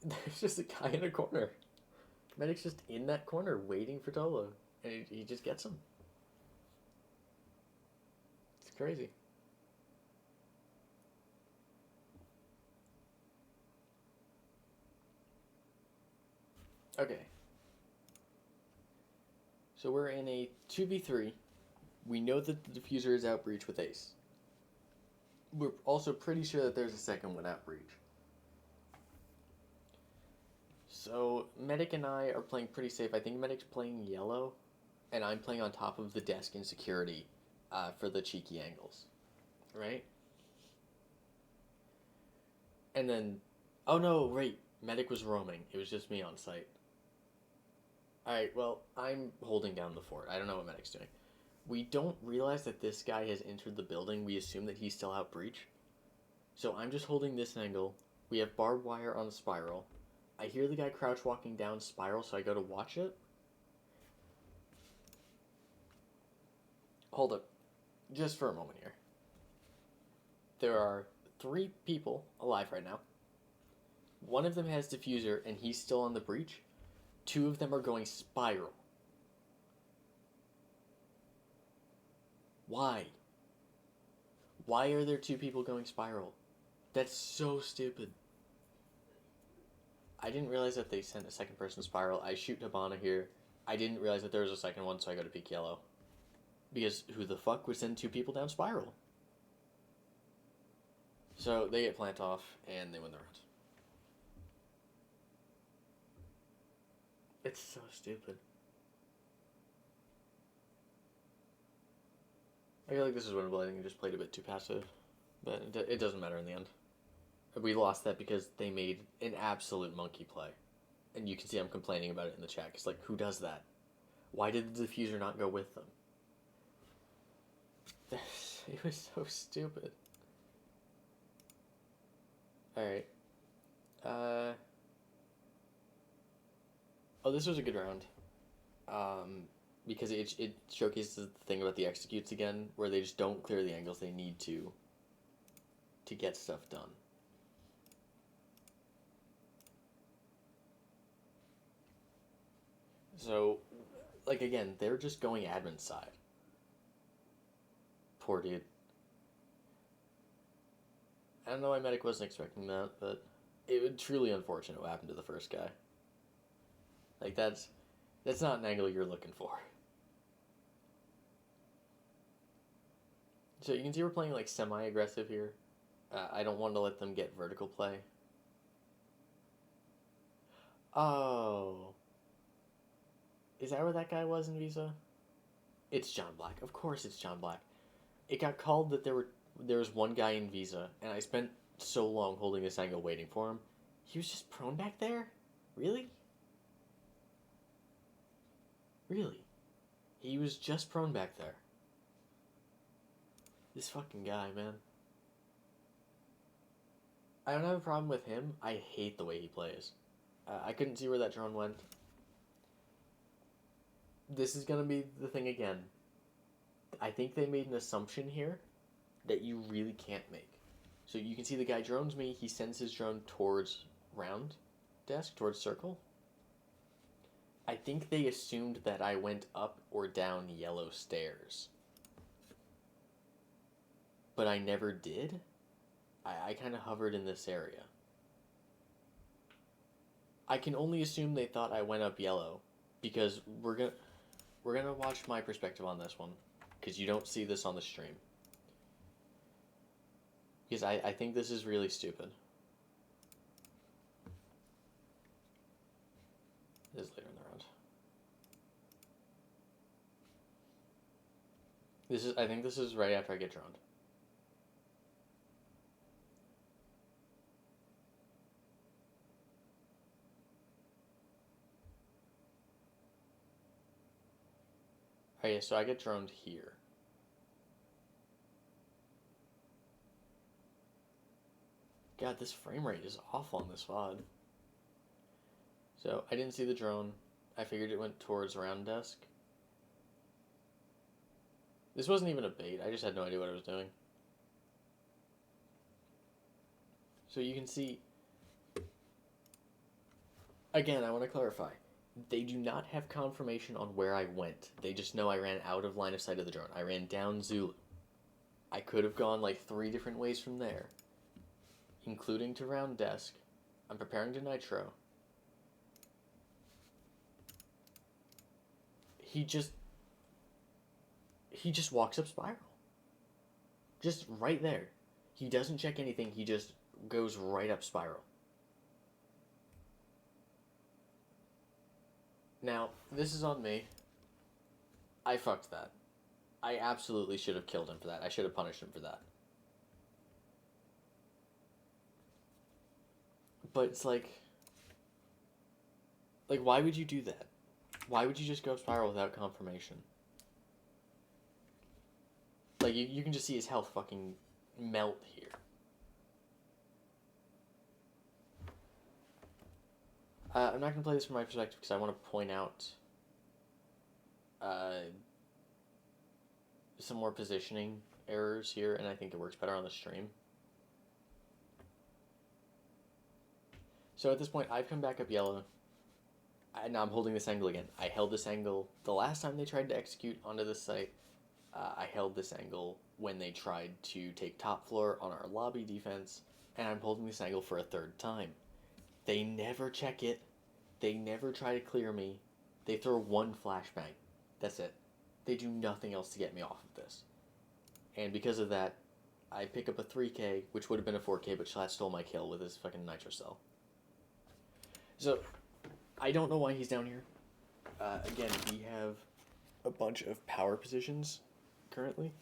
there's just a guy in a corner. Medic's just in that corner waiting for Tolo. And he just gets him. It's crazy. Okay. So we're in a 2v3. We know that the diffuser is out breach with Ace. We're also pretty sure that there's a second one out breach. So Medic and I are playing pretty safe. I think Medic's playing yellow, and I'm playing on top of the desk in security for the cheeky angles. Right? And then, oh no, right, Medic was roaming. It was just me on site. Alright, well, I'm holding down the fort. I don't know what Medic's doing. We don't realize that this guy has entered the building. We assume that he's still out breach. So I'm just holding this angle. We have barbed wire on the spiral. I hear the guy crouch walking down spiral, so I go to watch it. Hold up. Just for a moment here. There are 3 people alive right now. One of them has diffuser, and he's still on the breach. 2 of them are going spiral. Why? Why are there 2 people going spiral? That's so stupid. I didn't realize that they sent a second person spiral. I shoot Hibana here. I didn't realize that there was a second one, so I go to peek yellow. Because who the fuck would send 2 people down spiral? So they get plant off, and they win the round. It's so stupid. I feel like this is winnable. I think I just played a bit too passive. But it doesn't matter in the end. We lost that because they made an absolute monkey play. And you can see I'm complaining about it in the chat. It's like, who does that? Why did the diffuser not go with them? It was so stupid. Alright. Oh, this was a good round. Because it showcases the thing about the executes again, where they just don't clear the angles they need to to get stuff done. So, like, again, they're just going admin side. Poor dude. I don't know why Medic wasn't expecting that, but it was truly unfortunate what happened to the first guy. Like, that's not an angle you're looking for. So you can see we're playing, like, semi-aggressive here. I don't want to let them get vertical play. Oh. Is that where that guy was in Visa? It's John Black. Of course it's John Black. It got called that there was one guy in Visa, and I spent so long holding this angle waiting for him. He was just prone back there? Really? Really? He was just prone back there. This fucking guy, man. I don't have a problem with him. I hate the way he plays. I couldn't see where that drone went. This is gonna be the thing again. I think they made an assumption here that you really can't make. So you can see the guy drones me. He sends his drone towards round desk, towards circle. I think they assumed that I went up or down yellow stairs. But I never did. I kind of hovered in this area. I can only assume they thought I went up yellow, because we're gonna watch my perspective on this one, because you don't see this on the stream. Because I think this is really stupid. This is later in the round. I think this is right after I get droned. Oh yeah, so I get droned here. God, this frame rate is awful on this VOD. So I didn't see the drone. I figured it went towards round desk. This wasn't even a bait. I just had no idea what I was doing. So you can see, again, I want to clarify. They do not have confirmation on where I went. They just know I ran out of line of sight of the drone. I ran down Zulu. I could have gone like 3 different ways from there, including to round desk. I'm preparing to nitro. He just walks up spiral. Just right there. He doesn't check anything. He just goes right up spiral. Now, this is on me. I fucked that. I absolutely should have killed him for that. I should have punished him for that. But it's like, why would you do that? Why would you just go up spiral without confirmation? Like, you can just see his health fucking melt here. I'm not going to play this from my perspective because I want to point out some more positioning errors here, and I think it works better on the stream. So at this point, I've come back up yellow. Now I'm holding this angle again. I held this angle the last time they tried to execute onto this site. I held this angle when they tried to take top floor on our lobby defense, and I'm holding this angle for a 3rd time. They never check it. They never try to clear me. They throw 1 flashbang. That's it. They do nothing else to get me off of this. And because of that, I pick up a 3K, which would have been a 4K, but Schlatt stole my kill with his fucking nitro cell. So, I don't know why he's down here. Again, we have a bunch of power positions currently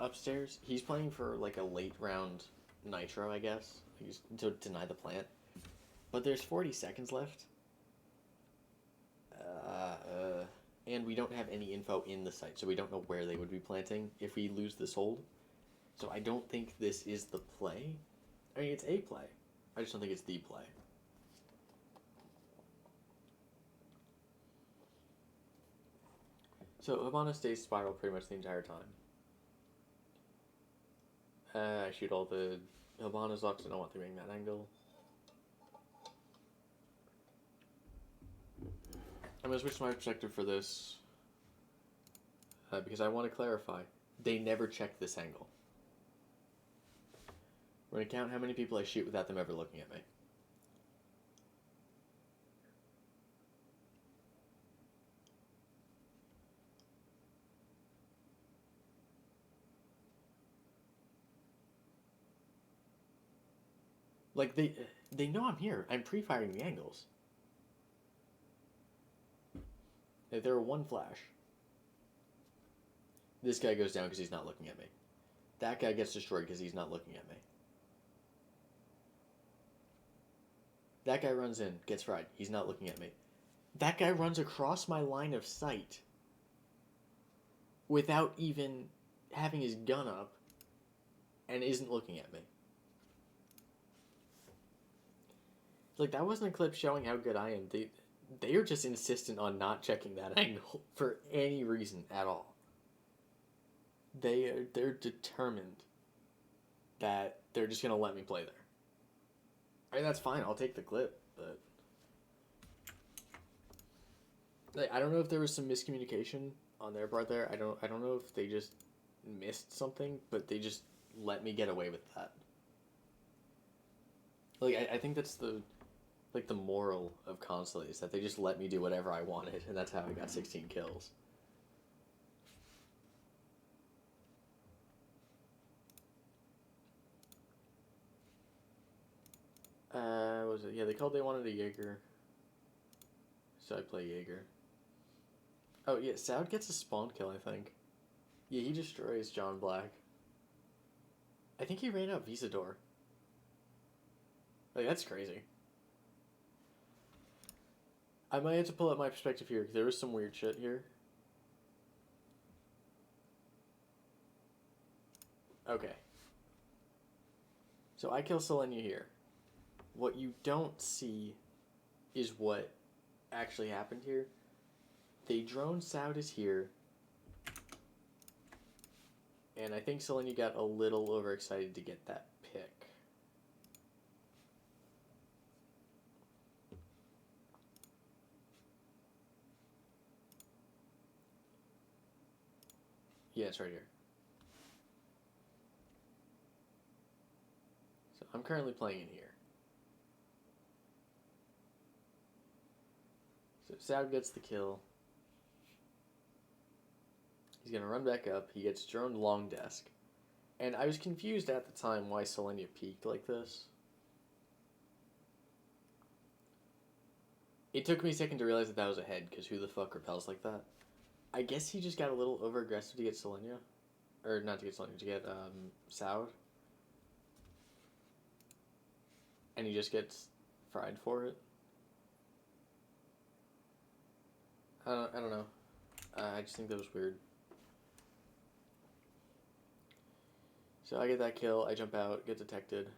upstairs. He's playing for like a late round nitro, I guess, to deny the plant. But there's 40 seconds left. And we don't have any info in the site, so we don't know where they would be planting if we lose this hold. So I don't think this is the play. I mean, it's a play. I just don't think it's the play. So Hibana stays spiral pretty much the entire time. I shoot all the Hibana's off, so I don't want them being that angle. I'm going to switch to my perspective for this. Because I want to clarify. They never check this angle. We're going to count how many people I shoot without them ever looking at me. Like, they know I'm here. I'm pre-firing the angles. There are one flash. This guy goes down because he's not looking at me. That guy gets destroyed because he's not looking at me. That guy runs in, gets fried. He's not looking at me. That guy runs across my line of sight without even having his gun up and isn't looking at me. Like, that wasn't a clip showing how good I am. They are just insistent on not checking that angle for any reason at all. They're determined that they're just gonna let me play there. I mean, that's fine. I'll take the clip, but like, I don't know if there was some miscommunication on their part there. I don't know if they just missed something, but they just let me get away with that. Like, I think that's the moral of Consulate is that they just let me do whatever I wanted, and that's how I got 16 kills. What was it? Yeah, they wanted a Jaeger. So I play Jaeger. Oh, yeah, Soud gets a spawn kill, I think. Yeah, he destroys John Black. I think he ran out Visador. Like, that's crazy. I might have to pull up my perspective here, because there was some weird shit here. Okay. So I kill Selenia here. What you don't see is what actually happened here. They drone Soud is here. And I think Selenia got a little overexcited to get that pick. Yeah, it's right here. So I'm currently playing in here. So Soud gets the kill. He's going to run back up. He gets droned long desk. And I was confused at the time why Selenia peeked like this. It took me a second to realize that was a head, because who the fuck repels like that? I guess he just got a little over-aggressive to get Selenia. Or not to get Selenia, to get Soud. And he just gets fried for it. I don't know. I just think that was weird. So I get that kill, I jump out, get detected.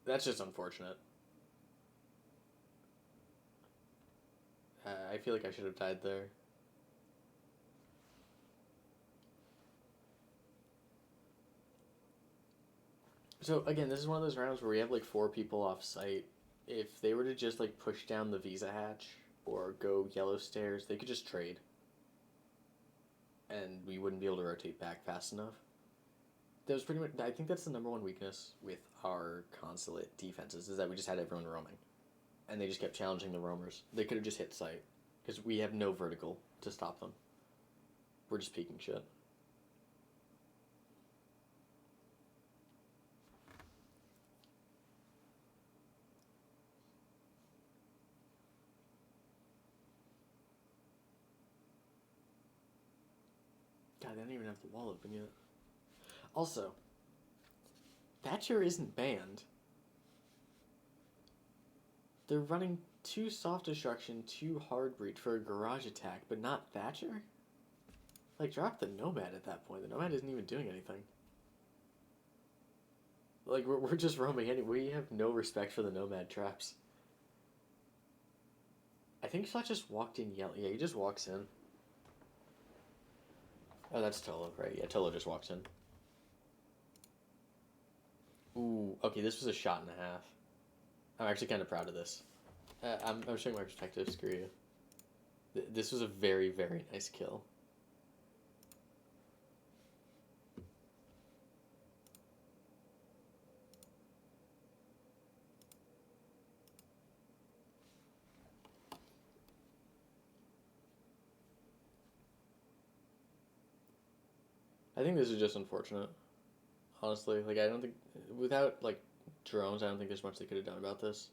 That's just unfortunate. I feel like I should have died there. So again, this is one of those rounds where we have like 4 people off site. If they were to just like push down the visa hatch or go yellow stairs, they could just trade. And we wouldn't be able to rotate back fast enough. That was pretty much, I think that's the number one weakness with our Consulate defenses, is that we just had everyone roaming. And they just kept challenging the roamers. They could have just hit site, because we have no vertical to stop them. We're just peeking shit. God, they don't even have the wall open yet. Also, Thatcher isn't banned. They're running 2 soft destruction, 2 hard breach for a garage attack, but not Thatcher? Like, drop the Nomad at that point. The Nomad isn't even doing anything. Like, we're just roaming anyway. We have no respect for the Nomad traps. I think Shot just walked in yelling. Yeah, he just walks in. Oh, that's Tolo, right? Yeah, Tolo just walks in. Ooh, okay, this was a shot and a half. I'm actually kind of proud of this. I'm showing my perspective, screw you. This was a very, very nice kill. I think this is just unfortunate. Honestly, like, I don't think, without, like, drones, I don't think there's much they could have done about this.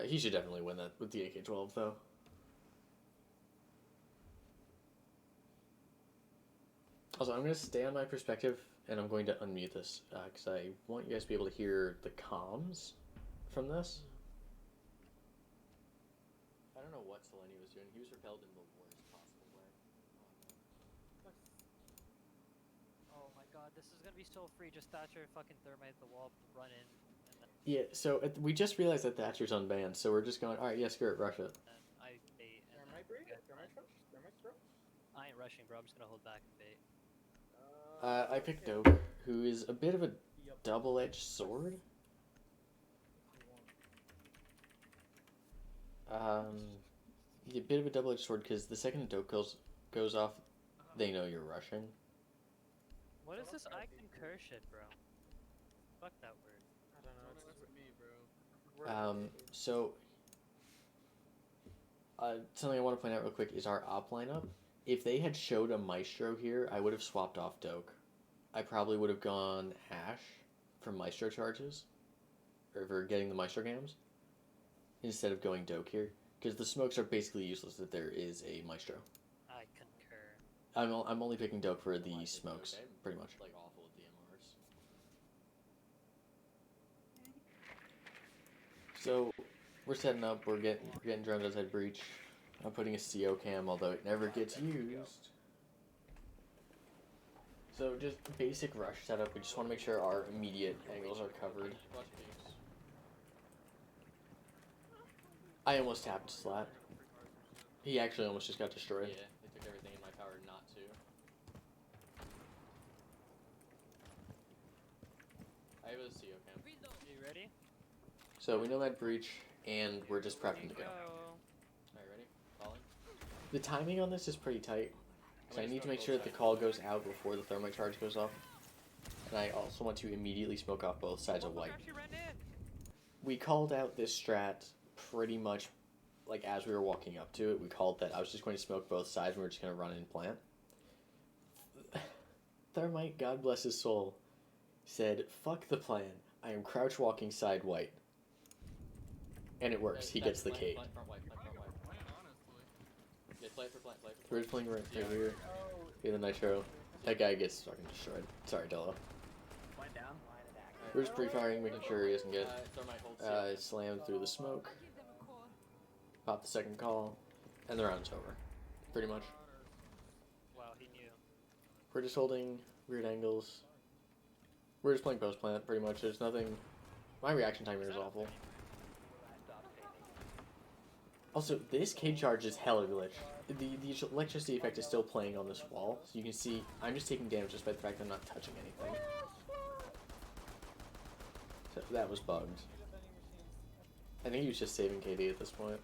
He should definitely win that with the AK-12, though. Also, I'm going to stay on my perspective, and I'm going to unmute this, because I want you guys to be able to hear the comms from this. I don't know what Selene was doing. He was repelled in the worst possible way. Oh my god, this is gonna be so free. Just Thatcher fucking thermite the wall, run in, and Yeah, so we just realized that Thatcher's unbanned, so we're just going, alright, yeah, screw it, rush it. then I bait. And Thermite then breed? get Thermite done. trucks? Thermite trucks? I ain't rushing, bro. I'm just gonna hold back and bait. I picked okay. Doak, who is a bit of a Yup. double-edged sword. A bit of a double-edged sword, because the second Doak goes off, they know you're rushing. What is Shut this up, I Alfie. concur shit, bro? Fuck that word. I don't know. It's just me, bro. So, something I want to point out real quick is our op lineup. If they had showed a Maestro here, I would have swapped off Doak. I probably would have gone Ash for Maestro charges, or for getting the Maestro gams, instead of going Doak here, because the smokes are basically useless if there is a Maestro. I concur. I'm only picking Doak for the smokes, pretty much. Like awful with DMRs. So, we're setting up. We're getting drones outside breach. I'm putting a CO cam, although it never gets used. So just basic rush setup. We just want to make sure our immediate angles are covered. I almost tapped Slat. He actually almost just got destroyed. Yeah, they took everything in my power not to. I have a CO cam. You ready? So we know that breach, and we're just prepping to go. Alright, ready? Calling? The timing on this is pretty tight. So I need to make sure that the call goes out before the thermite charge goes off. And I also want to immediately smoke off both sides of white. We called out this strat pretty much like as we were walking up to it. We called that I was just going to smoke both sides and we were just going to run in plant. Thermite, God bless his soul, said, "Fuck the plan. I am crouch walking side white." And it works. He gets the cade. We're just playing right here. Be the Nitro. That guy gets fucking destroyed. Sorry, Dello. Went down. We're just pre-firing, making sure he doesn't get slammed through the smoke. Pop the second call, and the round's over. Pretty much. Wow, he knew. We're just holding weird angles. We're just playing post plant, pretty much. There's nothing. My reaction time here is awful. Also, this cage charge is hella glitch. The electricity effect is still playing on this wall, so you can see I'm just taking damage just by the fact that I'm not touching anything. So that was bugged. I think he was just saving KD at this point.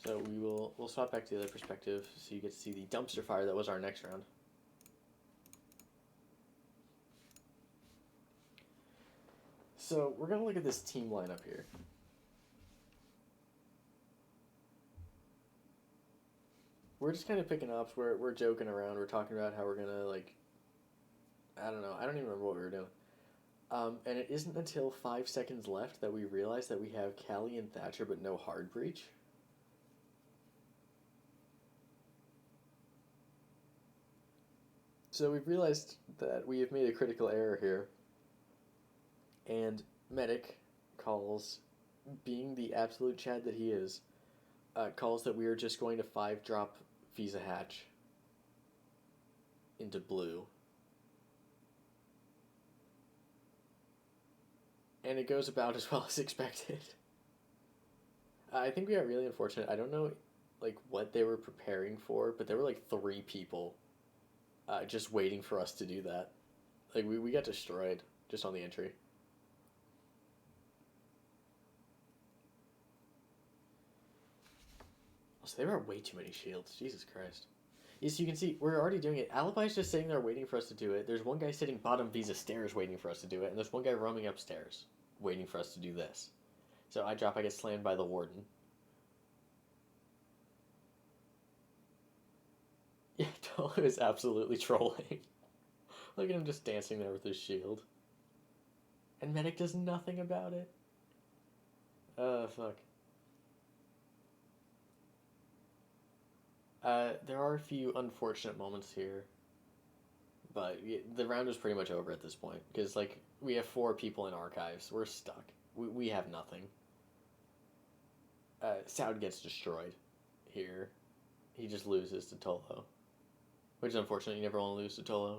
So we'll swap back to the other perspective so you get to see the dumpster fire that was our next round. So we're gonna look at this team lineup here. We're just kind of picking ops. We're joking around. We're talking about how we're gonna like. I don't know. I don't even remember what we were doing. And it isn't until 5 seconds left that we realize that we have Callie and Thatcher, but no hard breach. So we've realized that we have made a critical error here. And Medic calls, being the absolute Chad that he is, calls that we are just going to 5-drop Visa Hatch into blue. And it goes about as well as expected. I think we got really unfortunate. I don't know like what they were preparing for, but there were like 3 people just waiting for us to do that. Like, we got destroyed just on the entry. So there are way too many shields. Jesus Christ. Yes, you can see, we're already doing it. Alibi's just sitting there waiting for us to do it. There's one guy sitting bottom Visa stairs waiting for us to do it. And there's one guy roaming upstairs waiting for us to do this. So I drop, I get slammed by the warden. Yeah, Tolo is absolutely trolling. Look at him just dancing there with his shield. And Medic does nothing about it. Fuck. There are a few unfortunate moments here. But the round is pretty much over at this point. Because, like, we have 4 people in archives. We're stuck. We have nothing. Soud gets destroyed here. He just loses to Tolo. Which is unfortunate. You never want to lose to Tolo.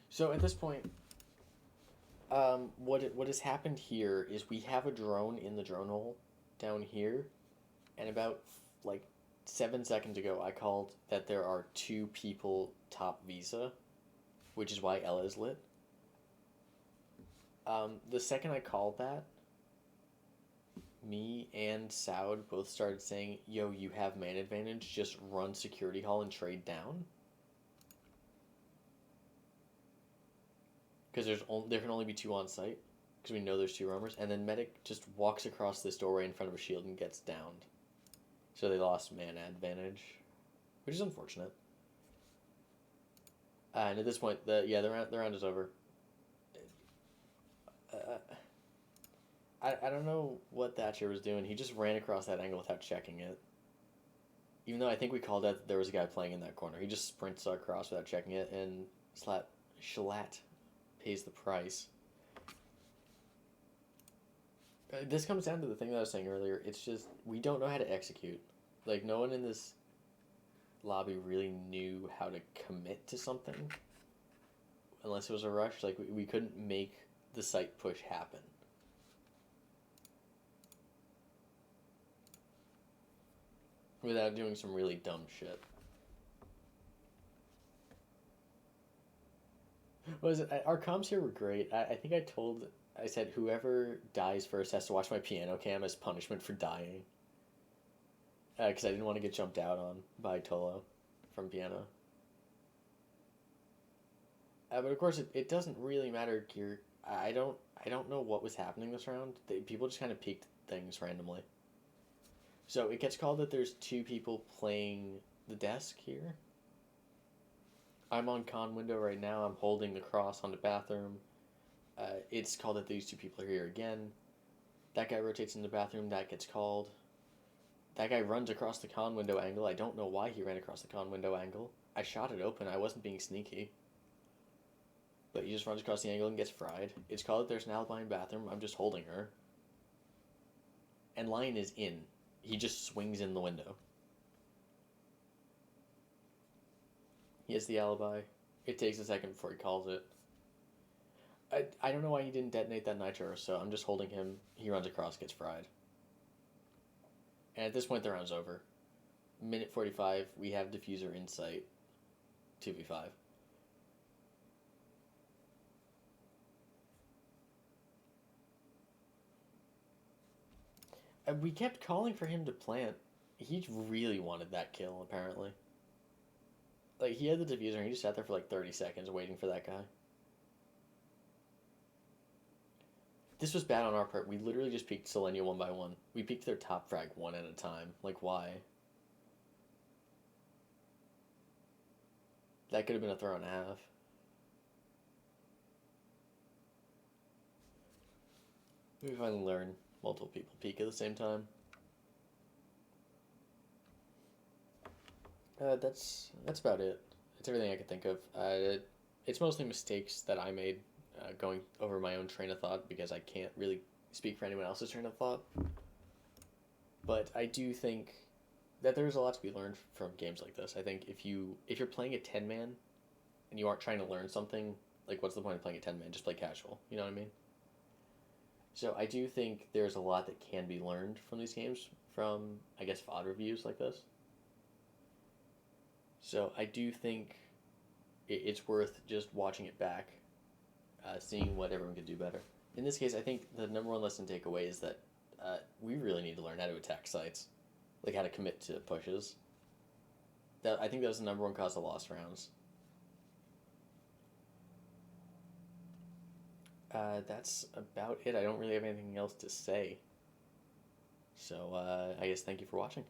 So at this point, what has happened here is we have a drone in the drone hole down here, and about like 7 seconds ago I called that there are 2 people top Visa, which is why Ella is lit. The second I called that, me and Soud both started saying, yo, you have man advantage, just run security hall and trade down. Because there can only be 2 on site, because we know there's 2 roamers, and then Medic just walks across this doorway in front of a shield and gets downed. So they lost man advantage, which is unfortunate. And at this point, the round is over. I don't know what Thatcher was doing. He just ran across that angle without checking it. Even though I think we called out that there was a guy playing in that corner. He just sprints across without checking it, and Shalat pays the price. This comes down to the thing that I was saying earlier. It's just, we don't know how to execute. Like, no one in this lobby really knew how to commit to something. Unless it was a rush. Like, we couldn't make the site push happen. Without doing some really dumb shit. Was it, our comms here were great. I think I said whoever dies first has to watch my piano cam as punishment for dying. Because I didn't want to get jumped out on by Tolo from piano. But of course, it doesn't really matter here. I don't know what was happening this round. People just kind of peeked things randomly. So it gets called that there's 2 people playing the desk here. I'm on con window right now. I'm holding the cross on the bathroom. It's called that these 2 people are here again. That guy rotates in the bathroom. That gets called. That guy runs across the con window angle. I don't know why he ran across the con window angle. I shot it open. I wasn't being sneaky. But he just runs across the angle and gets fried. It's called that there's an alibi in bathroom. I'm just holding her. And Lion is in. He just swings in the window. He has the alibi. It takes a second before he calls it. I don't know why he didn't detonate that nitro, so I'm just holding him. He runs across, gets fried. And at this point, the round's over. Minute 45, we have diffuser in sight. 2v5. We kept calling for him to plant. He really wanted that kill, apparently. Like, he had the diffuser and he just sat there for like 30 seconds waiting for that guy. This was bad on our part. We literally just peeked Selenia one by one. We peeked their top frag one at a time. Like, why? That could have been a throw and a half. We finally learn multiple people peek at the same time. That's about it. That's everything I could think of. It's mostly mistakes that I made going over my own train of thought because I can't really speak for anyone else's train of thought. But I do think that there's a lot to be learned from games like this. I think if you're playing a 10-man and you aren't trying to learn something, like, what's the point of playing a 10-man? Just play casual. You know what I mean? So I do think there's a lot that can be learned from these games from, I guess, VOD reviews like this. So I do think it's worth just watching it back, seeing what everyone could do better. In this case, I think the number one lesson takeaway is that we really need to learn how to attack sites, like how to commit to pushes. I think that was the number one cause of lost rounds. That's about it. I don't really have anything else to say. So I guess thank you for watching.